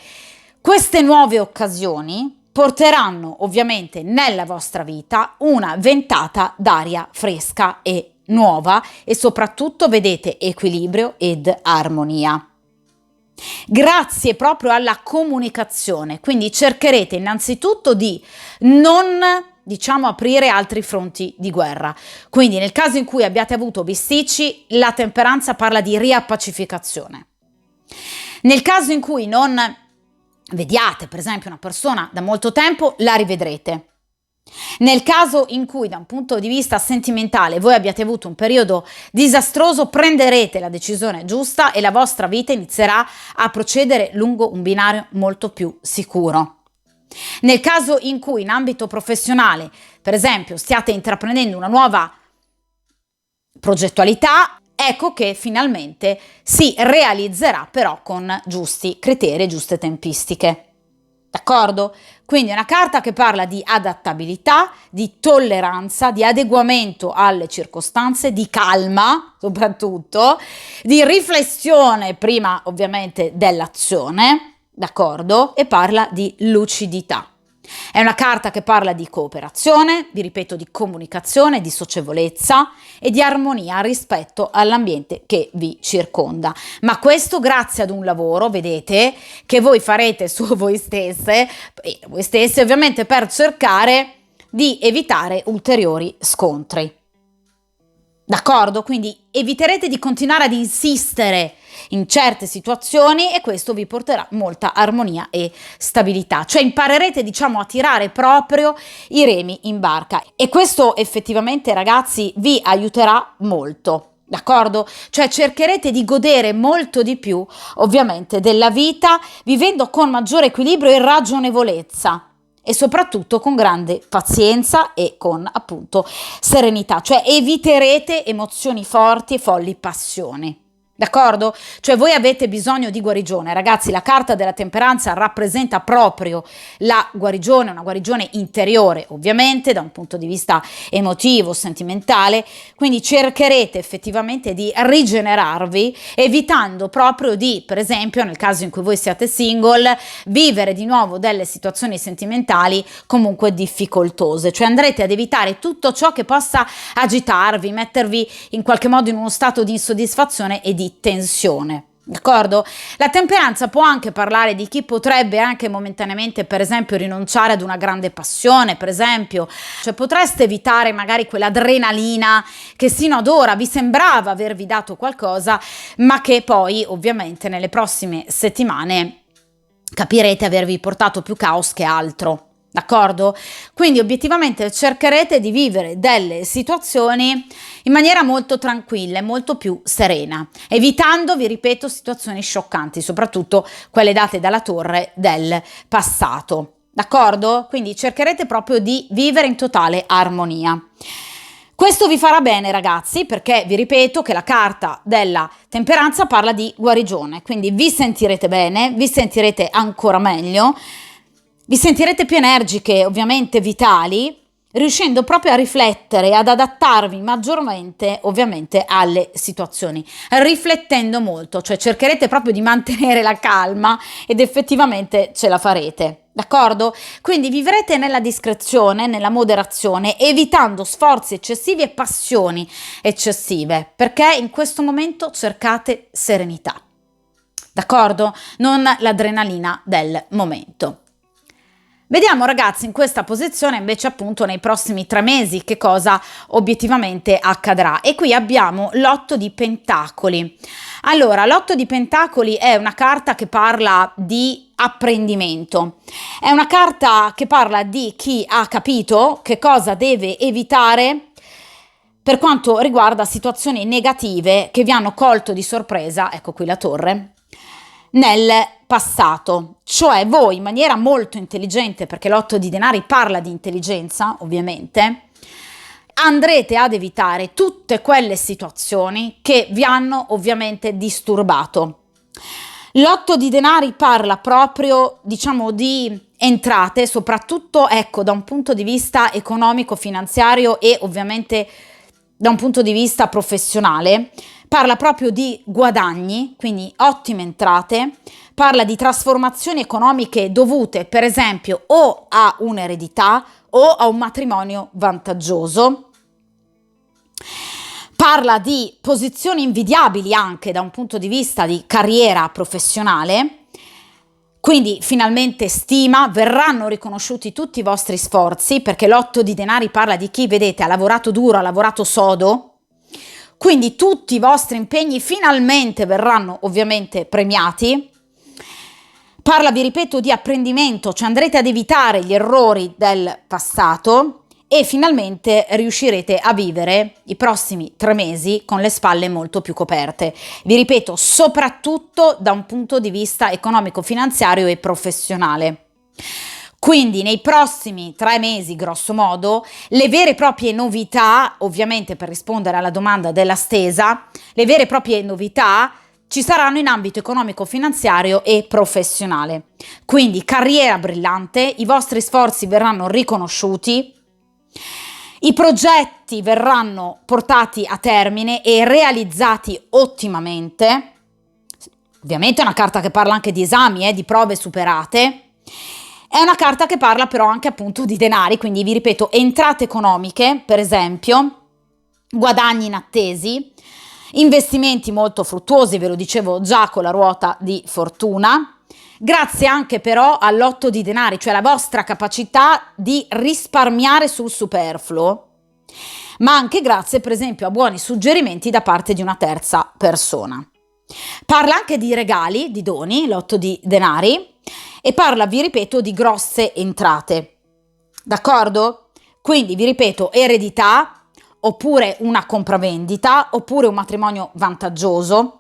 queste nuove occasioni porteranno ovviamente nella vostra vita una ventata d'aria fresca e nuova e soprattutto vedete equilibrio ed armonia. Grazie proprio alla comunicazione, quindi cercherete innanzitutto di non diciamo, aprire altri fronti di guerra. Quindi nel caso in cui abbiate avuto bisticci, la temperanza parla di riappacificazione. Nel caso in cui non vediate, per esempio, una persona da molto tempo, la rivedrete. Nel caso in cui da un punto di vista sentimentale voi abbiate avuto un periodo disastroso, prenderete la decisione giusta e la vostra vita inizierà a procedere lungo un binario molto più sicuro. Nel caso in cui in ambito professionale, per esempio, stiate intraprendendo una nuova progettualità, ecco che finalmente si realizzerà però con giusti criteri e giuste tempistiche. D'accordo? Quindi è una carta che parla di adattabilità, di tolleranza, di adeguamento alle circostanze, di calma soprattutto, di riflessione prima ovviamente dell'azione, d'accordo? E parla di lucidità. È una carta che parla di cooperazione, vi ripeto, di comunicazione, di socievolezza e di armonia rispetto all'ambiente che vi circonda. Ma questo grazie ad un lavoro, vedete, che voi farete su voi stesse ovviamente, per cercare di evitare ulteriori scontri. D'accordo? Quindi eviterete di continuare ad insistere in certe situazioni e questo vi porterà molta armonia e stabilità. Cioè imparerete, diciamo, a tirare proprio i remi in barca e questo effettivamente, ragazzi, vi aiuterà molto. D'accordo? Cioè cercherete di godere molto di più, ovviamente, della vita, vivendo con maggiore equilibrio e ragionevolezza. E soprattutto con grande pazienza e con appunto serenità, cioè eviterete emozioni forti e folli passioni. D'accordo? Cioè voi avete bisogno di guarigione, ragazzi, la carta della temperanza rappresenta proprio la guarigione, una guarigione interiore ovviamente da un punto di vista emotivo, sentimentale, quindi cercherete effettivamente di rigenerarvi evitando proprio di, per esempio nel caso in cui voi siate single, vivere di nuovo delle situazioni sentimentali comunque difficoltose, cioè andrete ad evitare tutto ciò che possa agitarvi, mettervi in qualche modo in uno stato di insoddisfazione e di tensione. D'accordo? La temperanza può anche parlare di chi potrebbe anche momentaneamente, per esempio, rinunciare ad una grande passione, per esempio, cioè potreste evitare magari quell'adrenalina che sino ad ora vi sembrava avervi dato qualcosa, ma che poi ovviamente nelle prossime settimane capirete avervi portato più caos che altro. D'accordo? Quindi obiettivamente cercherete di vivere delle situazioni in maniera molto tranquilla e molto più serena, evitando, vi ripeto, situazioni scioccanti, soprattutto quelle date dalla torre del passato. D'accordo? Quindi cercherete proprio di vivere in totale armonia. Questo vi farà bene, ragazzi, perché vi ripeto che la carta della temperanza parla di guarigione, quindi vi sentirete bene, vi sentirete ancora meglio, vi sentirete più energiche, ovviamente vitali, riuscendo proprio a riflettere e ad adattarvi maggiormente, ovviamente, alle situazioni, riflettendo molto, cioè cercherete proprio di mantenere la calma ed effettivamente ce la farete. D'accordo? Quindi vivrete nella discrezione, nella moderazione, evitando sforzi eccessivi e passioni eccessive, perché in questo momento cercate serenità. D'accordo? Non l'adrenalina del momento. Vediamo, ragazzi, in questa posizione invece appunto nei prossimi 3 mesi che cosa obiettivamente accadrà. E qui abbiamo l'8 di Pentacoli. Allora, l'8 di Pentacoli è una carta che parla di apprendimento. È una carta che parla di chi ha capito che cosa deve evitare per quanto riguarda situazioni negative che vi hanno colto di sorpresa, ecco qui la torre, nel passato, cioè voi in maniera molto intelligente, perché l'8 di denari parla di intelligenza ovviamente, andrete ad evitare tutte quelle situazioni che vi hanno ovviamente disturbato. L'8 di denari parla proprio, diciamo, di entrate, soprattutto ecco da un punto di vista economico, finanziario e ovviamente da un punto di vista professionale. Parla proprio di guadagni, quindi ottime entrate, parla di trasformazioni economiche dovute per esempio o a un'eredità o a un matrimonio vantaggioso, parla di posizioni invidiabili anche da un punto di vista di carriera professionale, Quindi finalmente stima, verranno riconosciuti tutti i vostri sforzi, perché l'otto di denari parla di chi, vedete, ha lavorato duro, ha lavorato sodo, quindi tutti i vostri impegni finalmente verranno ovviamente premiati. Parla, vi ripeto, di apprendimento, cioè andrete ad evitare gli errori del passato e finalmente riuscirete a vivere i prossimi 3 mesi con le spalle molto più coperte. Vi ripeto, soprattutto da un punto di vista economico-finanziario e professionale. Quindi nei prossimi 3 mesi, grosso modo, le vere e proprie novità, ovviamente per rispondere alla domanda della stesa, le vere e proprie novità ci saranno in ambito economico-finanziario e professionale. Quindi carriera brillante, i vostri sforzi verranno riconosciuti, i progetti verranno portati a termine e realizzati ottimamente. Ovviamente è una carta che parla anche di esami, di prove superate. È una carta che parla però anche appunto di denari, quindi vi ripeto, entrate economiche, per esempio, guadagni inattesi, investimenti molto fruttuosi, ve lo dicevo già con la ruota di fortuna, grazie anche però all'otto di denari, cioè la vostra capacità di risparmiare sul superfluo, ma anche grazie per esempio a buoni suggerimenti da parte di una terza persona. Parla anche di regali, di doni, l'otto di denari, e parla, vi ripeto, di grosse entrate. D'accordo? Quindi vi ripeto, eredità, oppure una compravendita, oppure un matrimonio vantaggioso.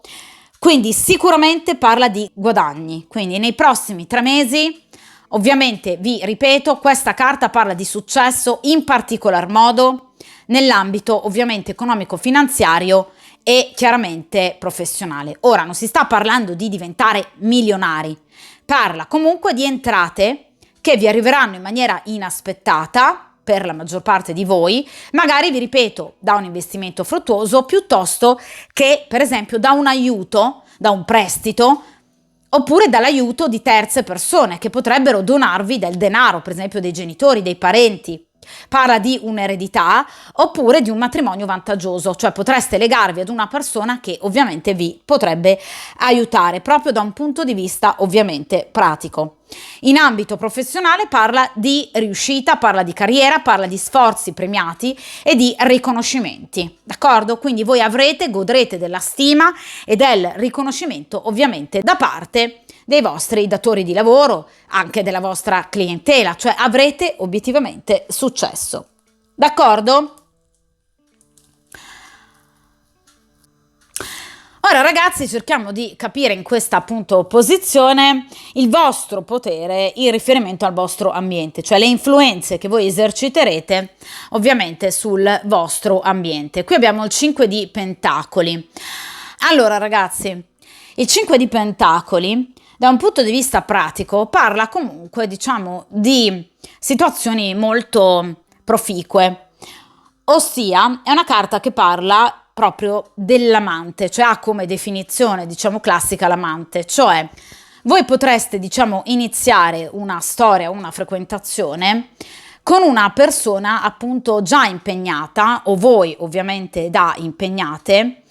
Quindi sicuramente parla di guadagni. Quindi nei prossimi 3 mesi, ovviamente vi ripeto, questa carta parla di successo in particolar modo nell'ambito ovviamente economico-finanziario e chiaramente professionale. Ora non si sta parlando di diventare milionari, parla comunque di entrate che vi arriveranno in maniera inaspettata per la maggior parte di voi, magari vi ripeto da un investimento fruttuoso piuttosto che per esempio da un aiuto, da un prestito, oppure dall'aiuto di terze persone che potrebbero donarvi del denaro, per esempio dei genitori, dei parenti. Parla di un'eredità oppure di un matrimonio vantaggioso, cioè potreste legarvi ad una persona che ovviamente vi potrebbe aiutare proprio da un punto di vista ovviamente pratico. In ambito professionale parla di riuscita, parla di carriera, parla di sforzi premiati e di riconoscimenti, d'accordo? Quindi voi godrete della stima e del riconoscimento ovviamente da parte dei vostri datori di lavoro, anche della vostra clientela, cioè avrete obiettivamente successo. D'accordo? Ora ragazzi, cerchiamo di capire in questa appunto posizione il vostro potere in riferimento al vostro ambiente, cioè le influenze che voi eserciterete ovviamente sul vostro ambiente. Qui abbiamo il 5 di Pentacoli. Allora ragazzi, il 5 di Pentacoli da un punto di vista pratico parla comunque, diciamo, di situazioni molto proficue, ossia è una carta che parla proprio dell'amante, cioè ha come definizione, diciamo, classica l'amante, cioè voi potreste, diciamo, iniziare una storia, una frequentazione con una persona appunto già impegnata, o voi ovviamente da impegnate,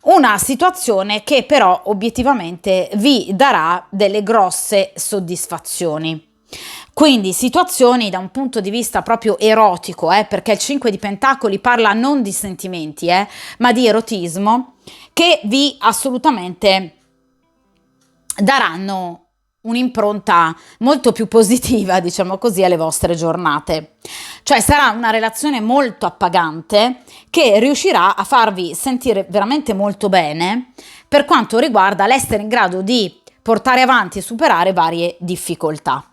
una situazione che però obiettivamente vi darà delle grosse soddisfazioni. Quindi situazioni da un punto di vista proprio erotico, perché il 5 di Pentacoli parla non di sentimenti, ma di erotismo, che vi assolutamente daranno un'impronta molto più positiva, diciamo così, alle vostre giornate. Cioè sarà una relazione molto appagante che riuscirà a farvi sentire veramente molto bene per quanto riguarda l'essere in grado di portare avanti e superare varie difficoltà.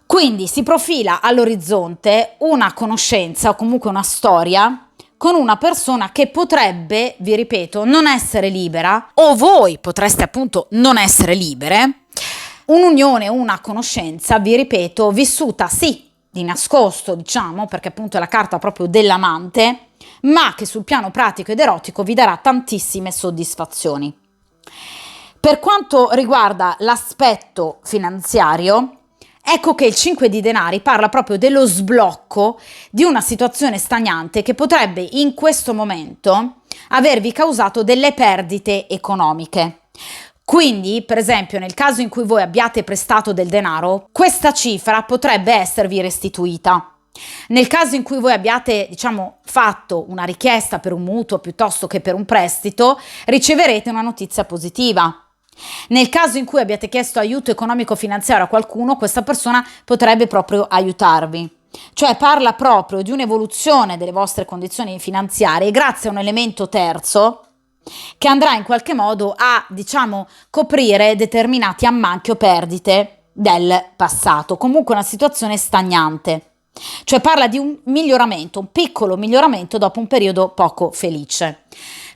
Quindi si profila all'orizzonte una conoscenza o comunque una storia con una persona che potrebbe, vi ripeto, non essere libera, o voi potreste appunto non essere libere, un'unione, una conoscenza, vi ripeto, vissuta sì di nascosto, diciamo, perché appunto è la carta proprio dell'amante, ma che sul piano pratico ed erotico vi darà tantissime soddisfazioni. Per quanto riguarda l'aspetto finanziario, ecco che il 5 di denari parla proprio dello sblocco di una situazione stagnante che potrebbe in questo momento avervi causato delle perdite economiche. Quindi, per esempio, nel caso in cui voi abbiate prestato del denaro, questa cifra potrebbe esservi restituita. Nel caso in cui voi abbiate, fatto una richiesta per un mutuo piuttosto che per un prestito, riceverete una notizia positiva. Nel caso in cui abbiate chiesto aiuto economico-finanziario a qualcuno, questa persona potrebbe proprio aiutarvi. Cioè parla proprio di un'evoluzione delle vostre condizioni finanziarie grazie a un elemento terzo che andrà in qualche modo a, coprire determinati ammanchi o perdite del passato. Comunque una situazione stagnante. Cioè parla di un miglioramento, un piccolo miglioramento dopo un periodo poco felice.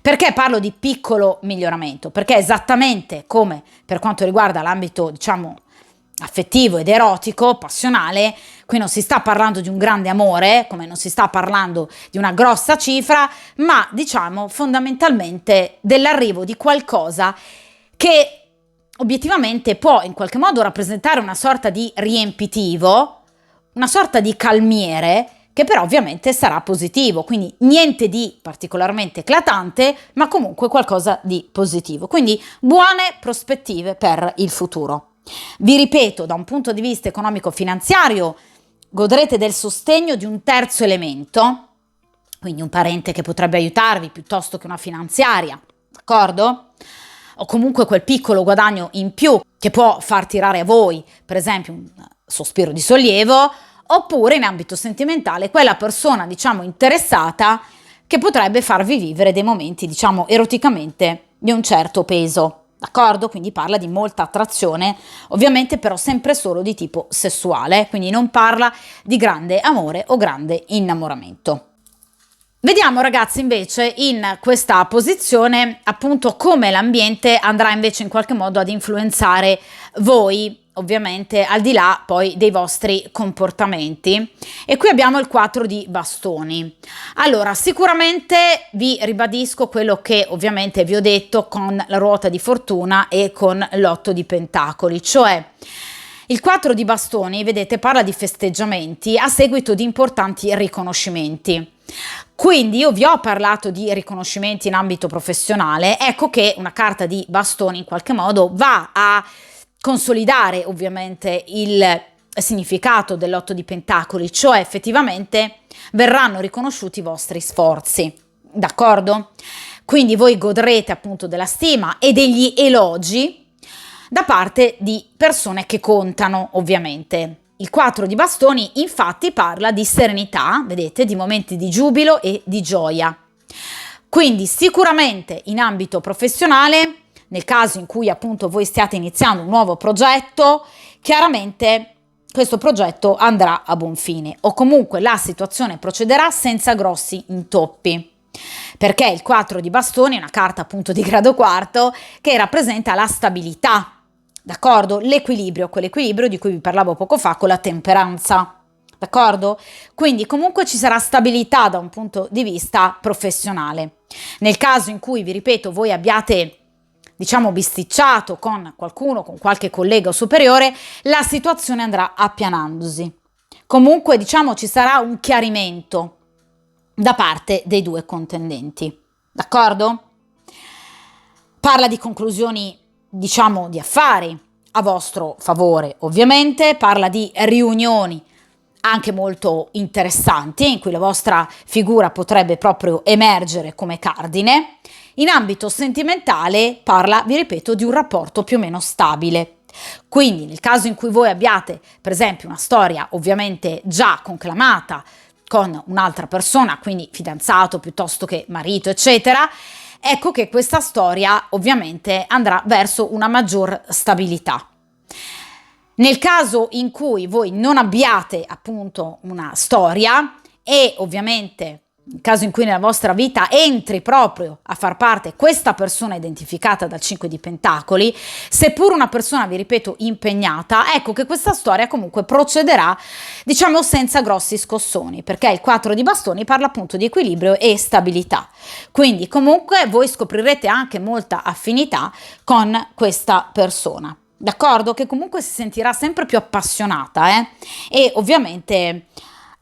Perché parlo di piccolo miglioramento? Perché esattamente come per quanto riguarda l'ambito, affettivo ed erotico, passionale, qui non si sta parlando di un grande amore, come non si sta parlando di una grossa cifra, ma fondamentalmente dell'arrivo di qualcosa che obiettivamente può in qualche modo rappresentare una sorta di riempitivo, una sorta di calmiere, che però ovviamente sarà positivo, quindi niente di particolarmente eclatante, ma comunque qualcosa di positivo. Quindi buone prospettive per il futuro. Vi ripeto, da un punto di vista economico-finanziario, godrete del sostegno di un terzo elemento, quindi un parente che potrebbe aiutarvi piuttosto che una finanziaria, d'accordo? O comunque quel piccolo guadagno in più che può far tirare a voi, per esempio, un sospiro di sollievo, oppure in ambito sentimentale quella persona, interessata che potrebbe farvi vivere dei momenti, eroticamente di un certo peso. D'accordo? Quindi parla di molta attrazione, ovviamente però sempre solo di tipo sessuale, quindi non parla di grande amore o grande innamoramento. Vediamo ragazzi invece in questa posizione appunto come l'ambiente andrà invece in qualche modo ad influenzare voi, ovviamente al di là poi dei vostri comportamenti. E qui abbiamo il 4 di bastoni. Allora, sicuramente vi ribadisco quello che ovviamente vi ho detto con la ruota di fortuna e con l'8 di pentacoli, cioè il 4 di bastoni, vedete, parla di festeggiamenti a seguito di importanti riconoscimenti. Quindi io vi ho parlato di riconoscimenti in ambito professionale, ecco che una carta di bastoni in qualche modo va a consolidare ovviamente il significato dell'8 di pentacoli, cioè effettivamente verranno riconosciuti i vostri sforzi, d'accordo? Quindi voi godrete appunto della stima e degli elogi da parte di persone che contano, ovviamente. Il 4 di bastoni infatti parla di serenità, vedete, di momenti di giubilo e di gioia. Quindi sicuramente in ambito professionale, nel caso in cui appunto voi stiate iniziando un nuovo progetto, chiaramente questo progetto andrà a buon fine o comunque la situazione procederà senza grossi intoppi. Perché il 4 di bastoni è una carta appunto di grado quarto che rappresenta la stabilità, d'accordo? L'equilibrio, quell'equilibrio di cui vi parlavo poco fa con la temperanza, d'accordo? Quindi comunque ci sarà stabilità da un punto di vista professionale. Nel caso in cui, vi ripeto, voi abbiate bisticciato con qualcuno, con qualche collega o superiore, la situazione andrà appianandosi. Comunque ci sarà un chiarimento da parte dei due contendenti, d'accordo? Parla di conclusioni, di affari a vostro favore, ovviamente, parla di riunioni anche molto interessanti in cui la vostra figura potrebbe proprio emergere come cardine. In ambito sentimentale parla, vi ripeto, di un rapporto più o meno stabile. Quindi nel caso in cui voi abbiate per esempio una storia ovviamente già conclamata con un'altra persona, quindi fidanzato piuttosto che marito, eccetera, ecco che questa storia ovviamente andrà verso una maggior stabilità. Nel caso in cui voi non abbiate appunto una storia e ovviamente nel caso in cui nella vostra vita entri proprio a far parte questa persona identificata dal 5 di Pentacoli, seppur una persona, vi ripeto, impegnata, ecco che questa storia comunque procederà, senza grossi scossoni, perché il 4 di bastoni parla appunto di equilibrio e stabilità. Quindi comunque voi scoprirete anche molta affinità con questa persona, d'accordo? Che comunque si sentirà sempre più appassionata e ovviamente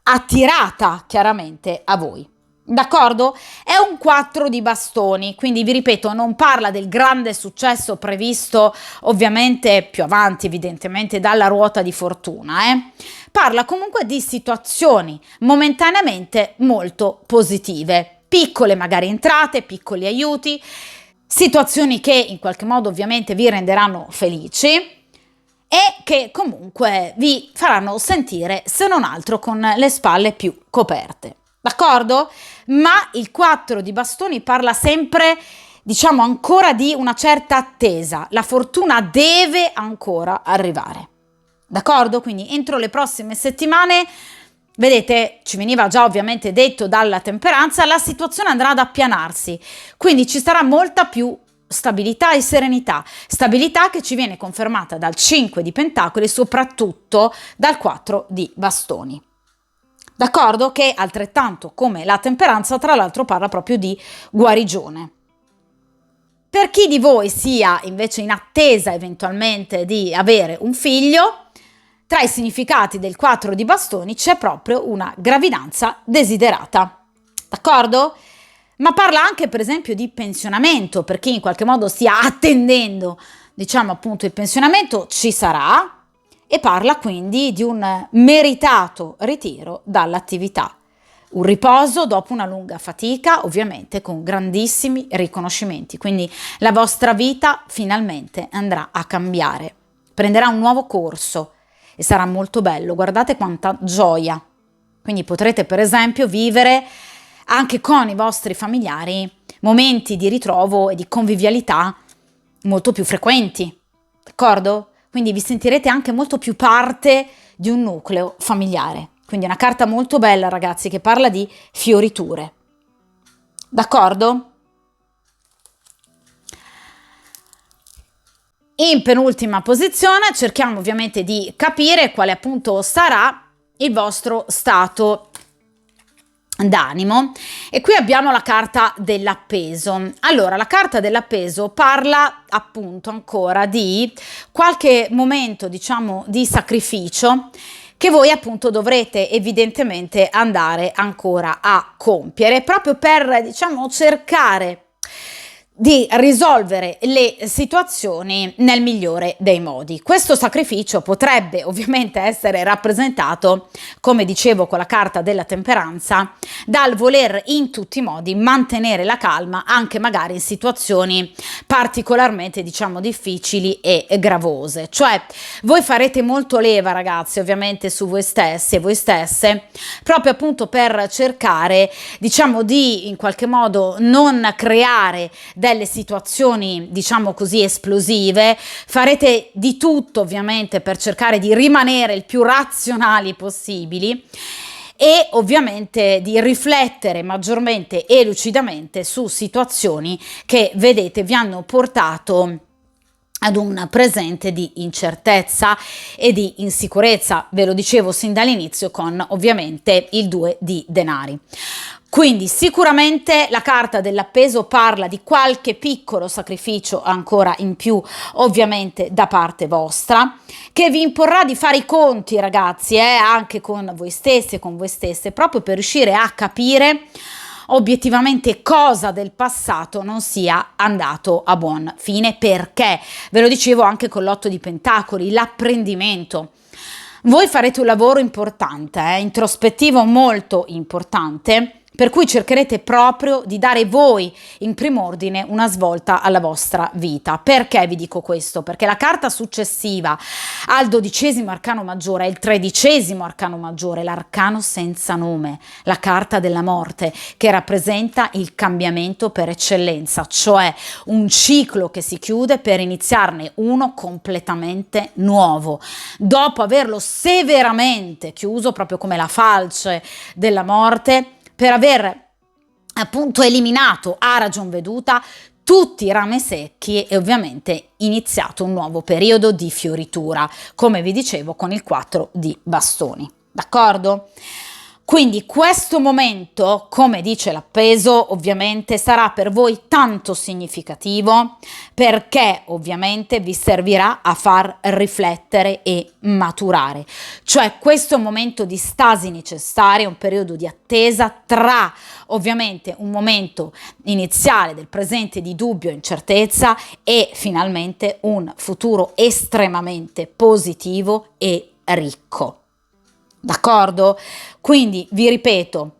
attirata chiaramente a voi. D'accordo? È un 4 di bastoni, quindi vi ripeto, non parla del grande successo previsto ovviamente più avanti, evidentemente dalla ruota di fortuna, Parla comunque di situazioni momentaneamente molto positive, piccole magari entrate, piccoli aiuti, situazioni che in qualche modo ovviamente vi renderanno felici e che comunque vi faranno sentire, se non altro, con le spalle più coperte. D'accordo? Ma il 4 di bastoni parla sempre, diciamo, ancora di una certa attesa. La fortuna deve ancora arrivare. D'accordo? Quindi entro le prossime settimane, vedete, ci veniva già ovviamente detto dalla temperanza, la situazione andrà ad appianarsi. Quindi ci sarà molta più stabilità e serenità. Stabilità che ci viene confermata dal 5 di pentacoli e soprattutto dal 4 di bastoni. D'accordo? Che altrettanto come la temperanza, tra l'altro, parla proprio di guarigione. Per chi di voi sia invece in attesa eventualmente di avere un figlio, tra i significati del 4 di bastoni c'è proprio una gravidanza desiderata. D'accordo? Ma parla anche per esempio di pensionamento, per chi in qualche modo stia attendendo, diciamo appunto il pensionamento ci sarà, e parla quindi di un meritato ritiro dall'attività, un riposo dopo una lunga fatica, ovviamente con grandissimi riconoscimenti, quindi la vostra vita finalmente andrà a cambiare, prenderà un nuovo corso e sarà molto bello, guardate quanta gioia, quindi potrete per esempio vivere anche con i vostri familiari momenti di ritrovo e di convivialità molto più frequenti, d'accordo? Quindi vi sentirete anche molto più parte di un nucleo familiare. Quindi è una carta molto bella, ragazzi, che parla di fioriture. D'accordo? In penultima posizione cerchiamo ovviamente di capire quale appunto sarà il vostro stato d'animo e qui abbiamo la carta dell'appeso. Allora, la carta dell'appeso parla appunto ancora di qualche momento, diciamo, di sacrificio che voi appunto dovrete evidentemente andare ancora a compiere proprio per, diciamo, cercare di risolvere le situazioni nel migliore dei modi. Questo sacrificio potrebbe ovviamente essere rappresentato, come dicevo con la carta della temperanza, dal voler in tutti i modi mantenere la calma anche magari in situazioni particolarmente, diciamo, difficili e gravose. Cioè voi farete molto leva, ragazzi, ovviamente su voi stessi e voi stesse, proprio appunto per cercare, diciamo, di in qualche modo non creare delle situazioni, diciamo così, esplosive. Farete di tutto ovviamente per cercare di rimanere il più razionali possibili e ovviamente di riflettere maggiormente e lucidamente su situazioni che, vedete, vi hanno portato ad un presente di incertezza e di insicurezza, ve lo dicevo sin dall'inizio con ovviamente il 2 di denari. Quindi sicuramente la carta dell'appeso parla di qualche piccolo sacrificio ancora in più, ovviamente da parte vostra, che vi imporrà di fare i conti, ragazzi, anche con voi stessi e con voi stesse, proprio per riuscire a capire obiettivamente cosa del passato non sia andato a buon fine, perché ve lo dicevo anche con l'8 di pentacoli, l'apprendimento. Voi farete un lavoro importante, introspettivo molto importante, per cui cercherete proprio di dare voi in prim'ordine una svolta alla vostra vita. Perché vi dico questo? Perché la carta successiva al 12° arcano maggiore è il 13° arcano maggiore, l'arcano senza nome, la carta della morte, che rappresenta il cambiamento per eccellenza, cioè un ciclo che si chiude per iniziarne uno completamente nuovo. Dopo averlo severamente chiuso, proprio come la falce della morte, per aver appunto eliminato a ragion veduta tutti i rami secchi e ovviamente iniziato un nuovo periodo di fioritura, come vi dicevo con il 4 di bastoni, d'accordo? Quindi questo momento, come dice l'appeso, ovviamente sarà per voi tanto significativo perché ovviamente vi servirà a far riflettere e maturare. Cioè questo momento di stasi necessaria, un periodo di attesa tra ovviamente un momento iniziale del presente di dubbio e incertezza e finalmente un futuro estremamente positivo e ricco. D'accordo? Quindi vi ripeto,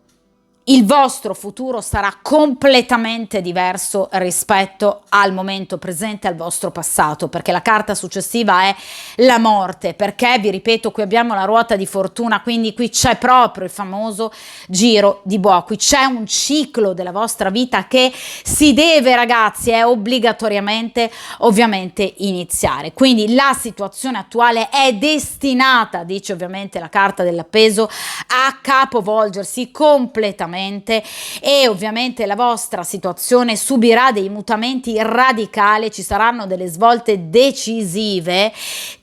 il vostro futuro sarà completamente diverso rispetto al momento presente, al vostro passato, perché la carta successiva è la morte, perché vi ripeto, qui abbiamo la ruota di fortuna, quindi qui c'è proprio il famoso giro di boa, qui c'è un ciclo della vostra vita che si deve, ragazzi, è obbligatoriamente ovviamente iniziare. Quindi la situazione attuale è destinata, dice ovviamente la carta dell'appeso, a capovolgersi completamente e ovviamente la vostra situazione subirà dei mutamenti radicali, ci saranno delle svolte decisive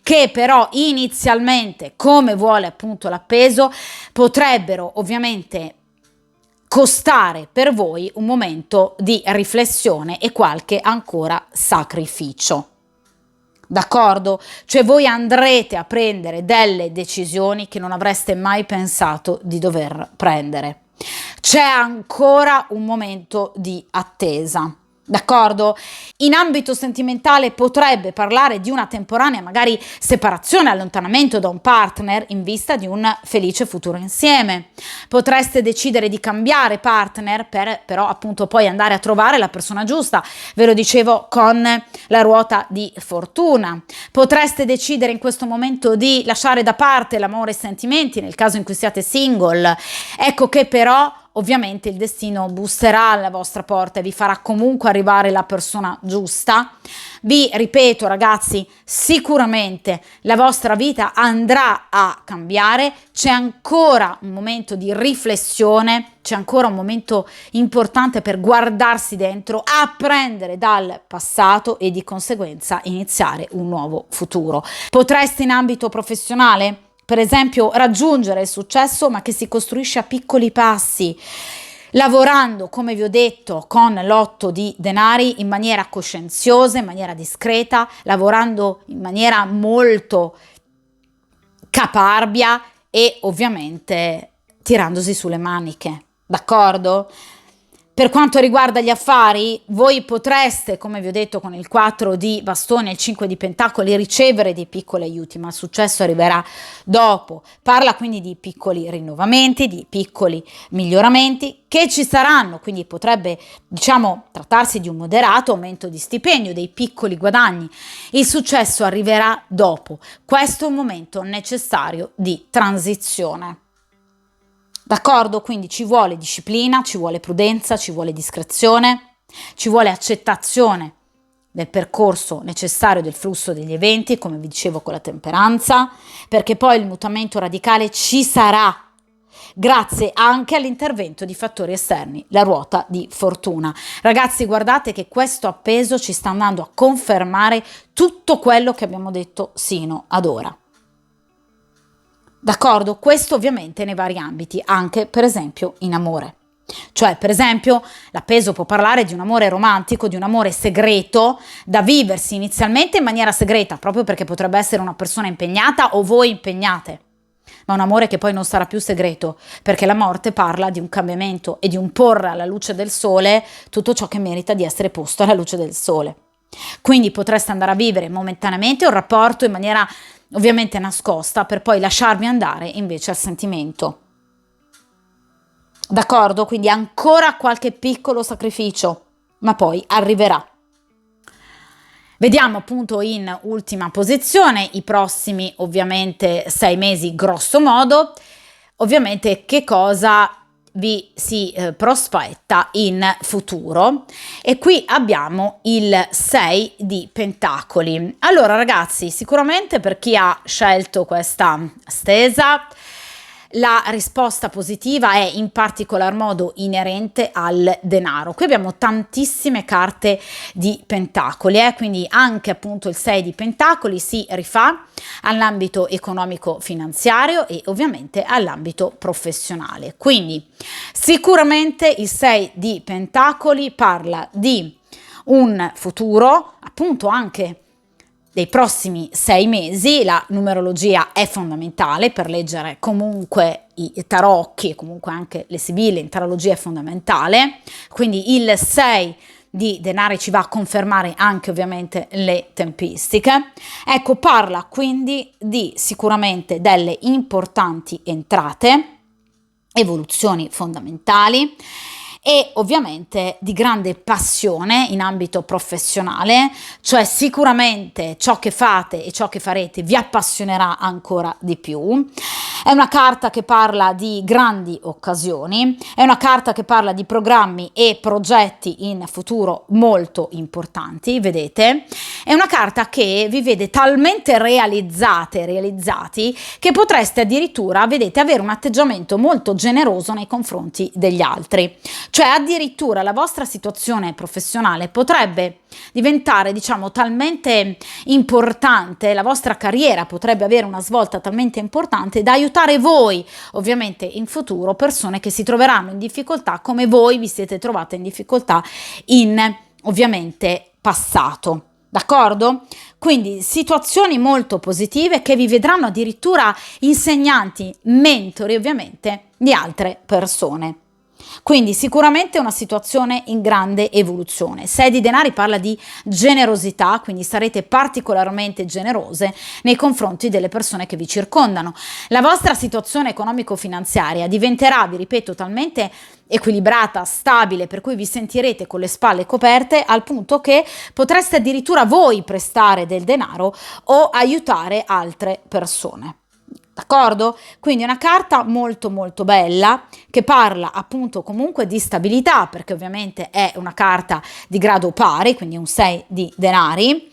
che però inizialmente, come vuole appunto l'appeso, potrebbero ovviamente costare per voi un momento di riflessione e qualche ancora sacrificio. D'accordo? Cioè voi andrete a prendere delle decisioni che non avreste mai pensato di dover prendere. C'è ancora un momento di attesa. D'accordo? In ambito sentimentale potrebbe parlare di una temporanea magari separazione, allontanamento da un partner in vista di un felice futuro insieme. Potreste decidere di cambiare partner per però appunto poi andare a trovare la persona giusta, ve lo dicevo con la ruota di fortuna. Potreste decidere in questo momento di lasciare da parte l'amore e i sentimenti nel caso in cui siate single. Ecco che però ovviamente il destino busserà alla vostra porta e vi farà comunque arrivare la persona giusta. Vi ripeto, ragazzi, sicuramente la vostra vita andrà a cambiare, c'è ancora un momento di riflessione, c'è ancora un momento importante per guardarsi dentro, apprendere dal passato e di conseguenza iniziare un nuovo futuro. Potreste in ambito professionale per esempio raggiungere il successo, ma che si costruisce a piccoli passi, lavorando, come vi ho detto, con l'otto di denari in maniera coscienziosa, in maniera discreta, lavorando in maniera molto caparbia e ovviamente tirandosi sulle maniche, d'accordo? Per quanto riguarda gli affari, voi potreste, come vi ho detto con il 4 di bastoni e il 5 di pentacoli, ricevere dei piccoli aiuti, ma il successo arriverà dopo. Parla quindi di piccoli rinnovamenti, di piccoli miglioramenti che ci saranno, quindi potrebbe, diciamo, trattarsi di un moderato aumento di stipendio, dei piccoli guadagni. Il successo arriverà dopo. Questo è un momento necessario di transizione. D'accordo? Quindi ci vuole disciplina, ci vuole prudenza, ci vuole discrezione, ci vuole accettazione del percorso necessario del flusso degli eventi, come vi dicevo con la temperanza, perché poi il mutamento radicale ci sarà, grazie anche all'intervento di fattori esterni, la ruota di fortuna. Ragazzi, guardate che questo appeso ci sta andando a confermare tutto quello che abbiamo detto sino ad ora. D'accordo? Questo ovviamente nei vari ambiti, anche per esempio in amore. Cioè, per esempio, l'appeso può parlare di un amore romantico, di un amore segreto, da viversi inizialmente in maniera segreta, proprio perché potrebbe essere una persona impegnata o voi impegnate, ma un amore che poi non sarà più segreto, perché la morte parla di un cambiamento e di un porre alla luce del sole tutto ciò che merita di essere posto alla luce del sole. Quindi potreste andare a vivere momentaneamente un rapporto in maniera ovviamente nascosta per poi lasciarvi andare invece al sentimento. D'accordo? Quindi ancora qualche piccolo sacrificio, ma poi arriverà. Vediamo appunto in ultima posizione i prossimi ovviamente 6 mesi grosso modo, ovviamente che cosa vi si prospetta in futuro, e qui abbiamo il 6 di pentacoli. Allora ragazzi, sicuramente per chi ha scelto questa stesa la risposta positiva è in particolar modo inerente al denaro. Qui abbiamo tantissime carte di pentacoli, quindi anche appunto il 6 di pentacoli si rifà all'ambito economico finanziario e ovviamente all'ambito professionale. Quindi sicuramente il 6 di pentacoli parla di un futuro, appunto anche dei prossimi 6 mesi. La numerologia è fondamentale per leggere comunque i tarocchi e comunque anche le sibille in tarologia è fondamentale, quindi il 6 di denari ci va a confermare anche ovviamente le tempistiche. Ecco, parla quindi di sicuramente delle importanti entrate, evoluzioni fondamentali e ovviamente di grande passione in ambito professionale, cioè sicuramente ciò che fate e ciò che farete vi appassionerà ancora di più. È una carta che parla di grandi occasioni, è una carta che parla di programmi e progetti in futuro molto importanti, vedete? È una carta che vi vede talmente realizzati che potreste addirittura, vedete, avere un atteggiamento molto generoso nei confronti degli altri. Cioè addirittura la vostra situazione professionale potrebbe diventare, diciamo, talmente importante, la vostra carriera potrebbe avere una svolta talmente importante da aiutare voi, ovviamente in futuro, persone che si troveranno in difficoltà come voi vi siete trovate in difficoltà in, ovviamente, passato. D'accordo? Quindi situazioni molto positive che vi vedranno addirittura insegnanti, mentori ovviamente di altre persone. Quindi sicuramente una situazione in grande evoluzione. 6 di denari parla di generosità, quindi sarete particolarmente generose nei confronti delle persone che vi circondano. La vostra situazione economico-finanziaria diventerà, vi ripeto, talmente equilibrata, stabile, per cui vi sentirete con le spalle coperte al punto che potreste addirittura voi prestare del denaro o aiutare altre persone. D'accordo? Quindi è una carta molto molto bella che parla appunto comunque di stabilità, perché ovviamente è una carta di grado pari, quindi un 6 di denari,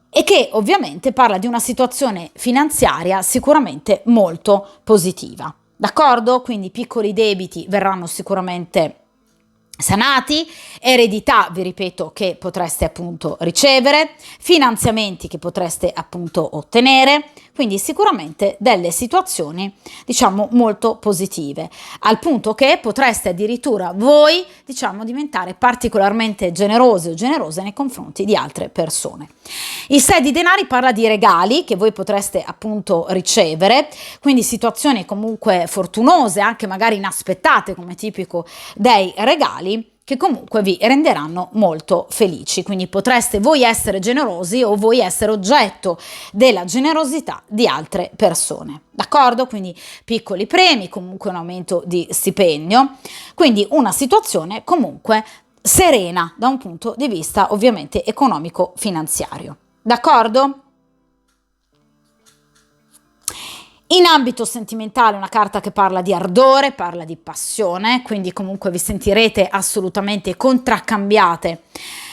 e che ovviamente parla di una situazione finanziaria sicuramente molto positiva. D'accordo? Quindi piccoli debiti verranno sicuramente sanati, eredità, vi ripeto, che potreste appunto ricevere, finanziamenti che potreste appunto ottenere, quindi sicuramente delle situazioni, diciamo, molto positive, al punto che potreste addirittura voi, diciamo, diventare particolarmente generosi o generose nei confronti di altre persone. Il 6 di denari parla di regali che voi potreste appunto ricevere, quindi situazioni comunque fortunose, anche magari inaspettate, come tipico dei regali, che comunque vi renderanno molto felici. Quindi potreste voi essere generosi o voi essere oggetto della generosità di altre persone. D'accordo? Quindi piccoli premi, comunque un aumento di stipendio, quindi una situazione comunque serena da un punto di vista ovviamente economico-finanziario. D'accordo? In ambito sentimentale una carta che parla di ardore, parla di passione, quindi comunque vi sentirete assolutamente contraccambiate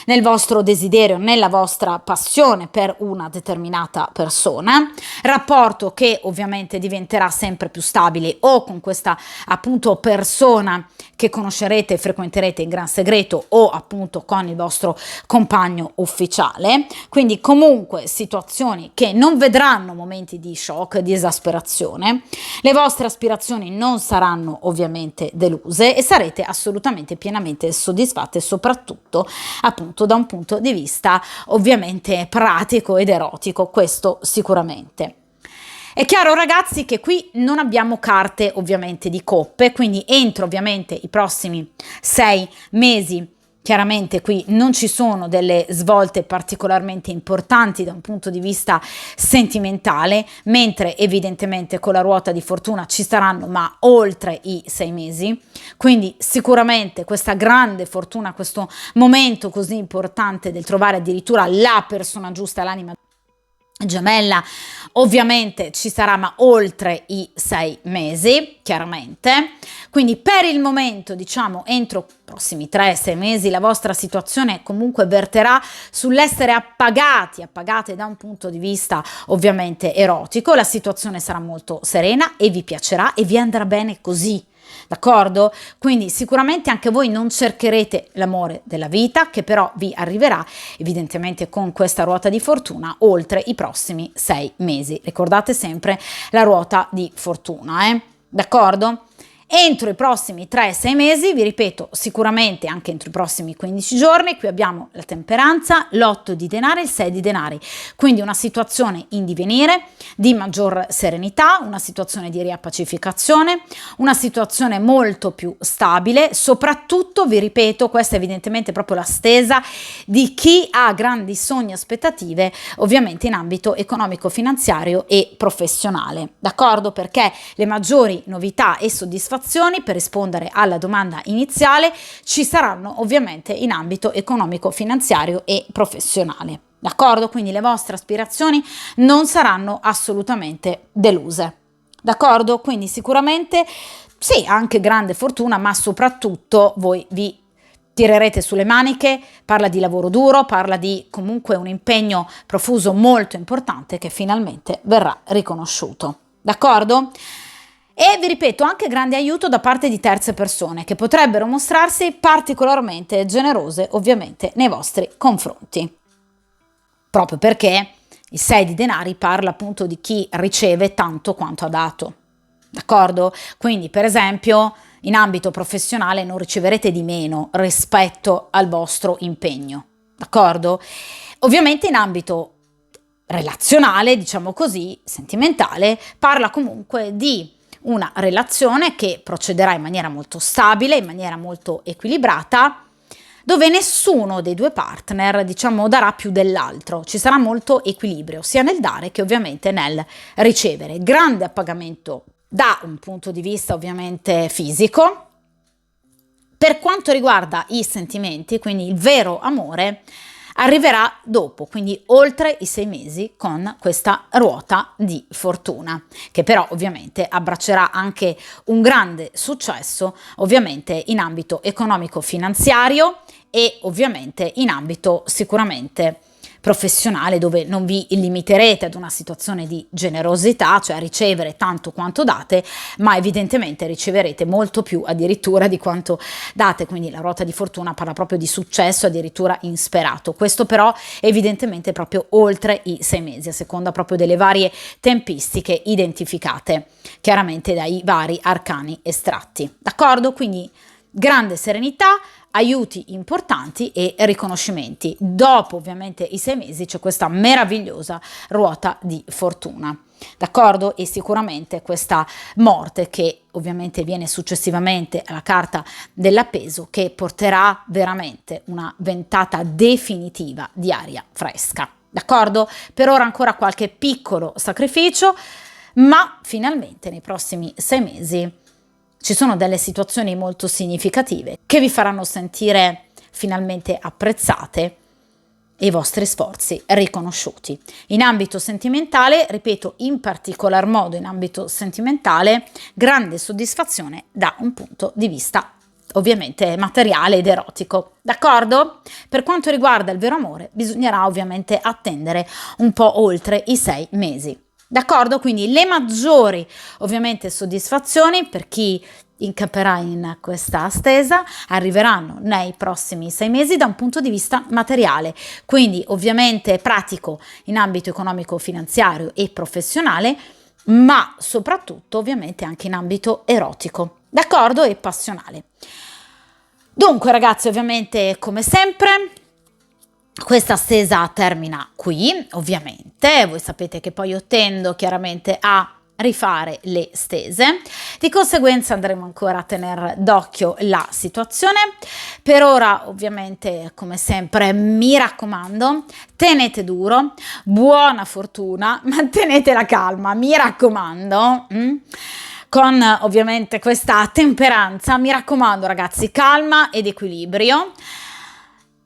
nel vostro desiderio, nella vostra passione per una determinata persona, rapporto che ovviamente diventerà sempre più stabile o con questa appunto persona che conoscerete e frequenterete in gran segreto o appunto con il vostro compagno ufficiale, quindi comunque situazioni che non vedranno momenti di shock, di esasperazione, le vostre aspirazioni non saranno ovviamente deluse e sarete assolutamente pienamente soddisfatte, soprattutto appunto da un punto di vista ovviamente pratico ed erotico, questo sicuramente. È chiaro ragazzi che qui non abbiamo carte ovviamente di coppe, quindi entro ovviamente i prossimi 6 mesi chiaramente qui non ci sono delle svolte particolarmente importanti da un punto di vista sentimentale, mentre evidentemente con la ruota di fortuna ci saranno, ma oltre i 6 mesi, quindi sicuramente questa grande fortuna, questo momento così importante del trovare addirittura la persona giusta, l'anima gemella ovviamente ci sarà, ma oltre i 6 mesi, chiaramente. Quindi per il momento, diciamo, entro i prossimi 3-6 mesi, la vostra situazione comunque verterà sull'essere appagate da un punto di vista ovviamente erotico. La situazione sarà molto serena e vi piacerà e vi andrà bene così. D'accordo? Quindi sicuramente anche voi non cercherete l'amore della vita, che però vi arriverà evidentemente con questa ruota di fortuna oltre i prossimi 6 mesi. Ricordate sempre la ruota di fortuna, d'accordo? Entro i prossimi 3-6 mesi, vi ripeto, sicuramente anche entro i prossimi 15 giorni, qui abbiamo la temperanza, l'8 di denari e il 6 di denari, quindi una situazione in divenire di maggior serenità, una situazione di riappacificazione, una situazione molto più stabile, soprattutto, vi ripeto, questa è evidentemente proprio la stesa di chi ha grandi sogni e aspettative, ovviamente in ambito economico, finanziario e professionale, d'accordo? Perché le maggiori novità e soddisfazioni, per rispondere alla domanda iniziale, ci saranno ovviamente in ambito economico, finanziario e professionale. D'accordo? Quindi le vostre aspirazioni non saranno assolutamente deluse. D'accordo? Quindi sicuramente sì, anche grande fortuna, ma soprattutto voi vi tirerete sulle maniche, parla di lavoro duro, parla di comunque un impegno profuso molto importante che finalmente verrà riconosciuto. D'accordo? E vi ripeto, anche grande aiuto da parte di terze persone che potrebbero mostrarsi particolarmente generose ovviamente nei vostri confronti. Proprio perché il 6 di denari parla appunto di chi riceve tanto quanto ha dato. D'accordo? Quindi per esempio in ambito professionale non riceverete di meno rispetto al vostro impegno. D'accordo? Ovviamente in ambito relazionale, diciamo così, sentimentale, parla comunque di una relazione che procederà in maniera molto stabile, in maniera molto equilibrata, dove nessuno dei due partner, diciamo, darà più dell'altro. Ci sarà molto equilibrio, sia nel dare che ovviamente nel ricevere. Grande appagamento da un punto di vista ovviamente fisico. Per quanto riguarda i sentimenti, quindi il vero amore, arriverà dopo, quindi oltre i 6 mesi con questa ruota di fortuna, che però ovviamente abbraccerà anche un grande successo ovviamente in ambito economico-finanziario e ovviamente in ambito sicuramente professionale, dove non vi limiterete ad una situazione di generosità, cioè a ricevere tanto quanto date, ma evidentemente riceverete molto più addirittura di quanto date. Quindi la ruota di fortuna parla proprio di successo addirittura insperato. Questo però evidentemente proprio oltre i 6 mesi, a seconda proprio delle varie tempistiche identificate chiaramente dai vari arcani estratti. D'accordo? Quindi grande serenità, aiuti importanti e riconoscimenti. Dopo ovviamente i 6 mesi c'è questa meravigliosa ruota di fortuna, d'accordo? E sicuramente questa morte che ovviamente viene successivamente alla carta dell'appeso, che porterà veramente una ventata definitiva di aria fresca, d'accordo? Per ora ancora qualche piccolo sacrificio, ma finalmente nei prossimi 6 mesi ci sono delle situazioni molto significative che vi faranno sentire finalmente apprezzate e i vostri sforzi riconosciuti. In ambito sentimentale, ripeto, in particolar modo in ambito sentimentale, grande soddisfazione da un punto di vista ovviamente materiale ed erotico, d'accordo? Per quanto riguarda il vero amore, bisognerà ovviamente attendere un po' oltre i 6 mesi. D'accordo? Quindi le maggiori ovviamente soddisfazioni per chi incapperà in questa stesa arriveranno nei prossimi 6 mesi da un punto di vista materiale, quindi ovviamente pratico in ambito economico, finanziario e professionale, ma soprattutto ovviamente anche in ambito erotico, d'accordo? E passionale. Dunque ragazzi, ovviamente come sempre questa stesa termina qui, ovviamente, voi sapete che poi io tendo chiaramente a rifare le stese, di conseguenza andremo ancora a tenere d'occhio la situazione. Per ora ovviamente come sempre mi raccomando, tenete duro, buona fortuna, mantenete la calma, mi raccomando, con ovviamente questa temperanza, mi raccomando ragazzi, calma ed equilibrio.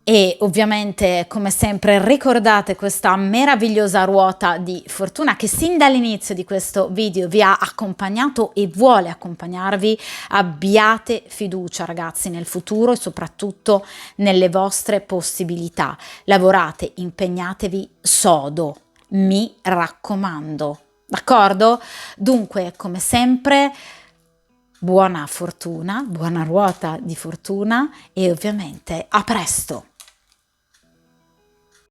E ovviamente, come sempre, ricordate questa meravigliosa ruota di fortuna che sin dall'inizio di questo video vi ha accompagnato e vuole accompagnarvi. Abbiate fiducia, ragazzi, nel futuro e soprattutto nelle vostre possibilità. Lavorate, impegnatevi sodo, mi raccomando, d'accordo? Dunque, come sempre, buona fortuna, buona ruota di fortuna e ovviamente a presto!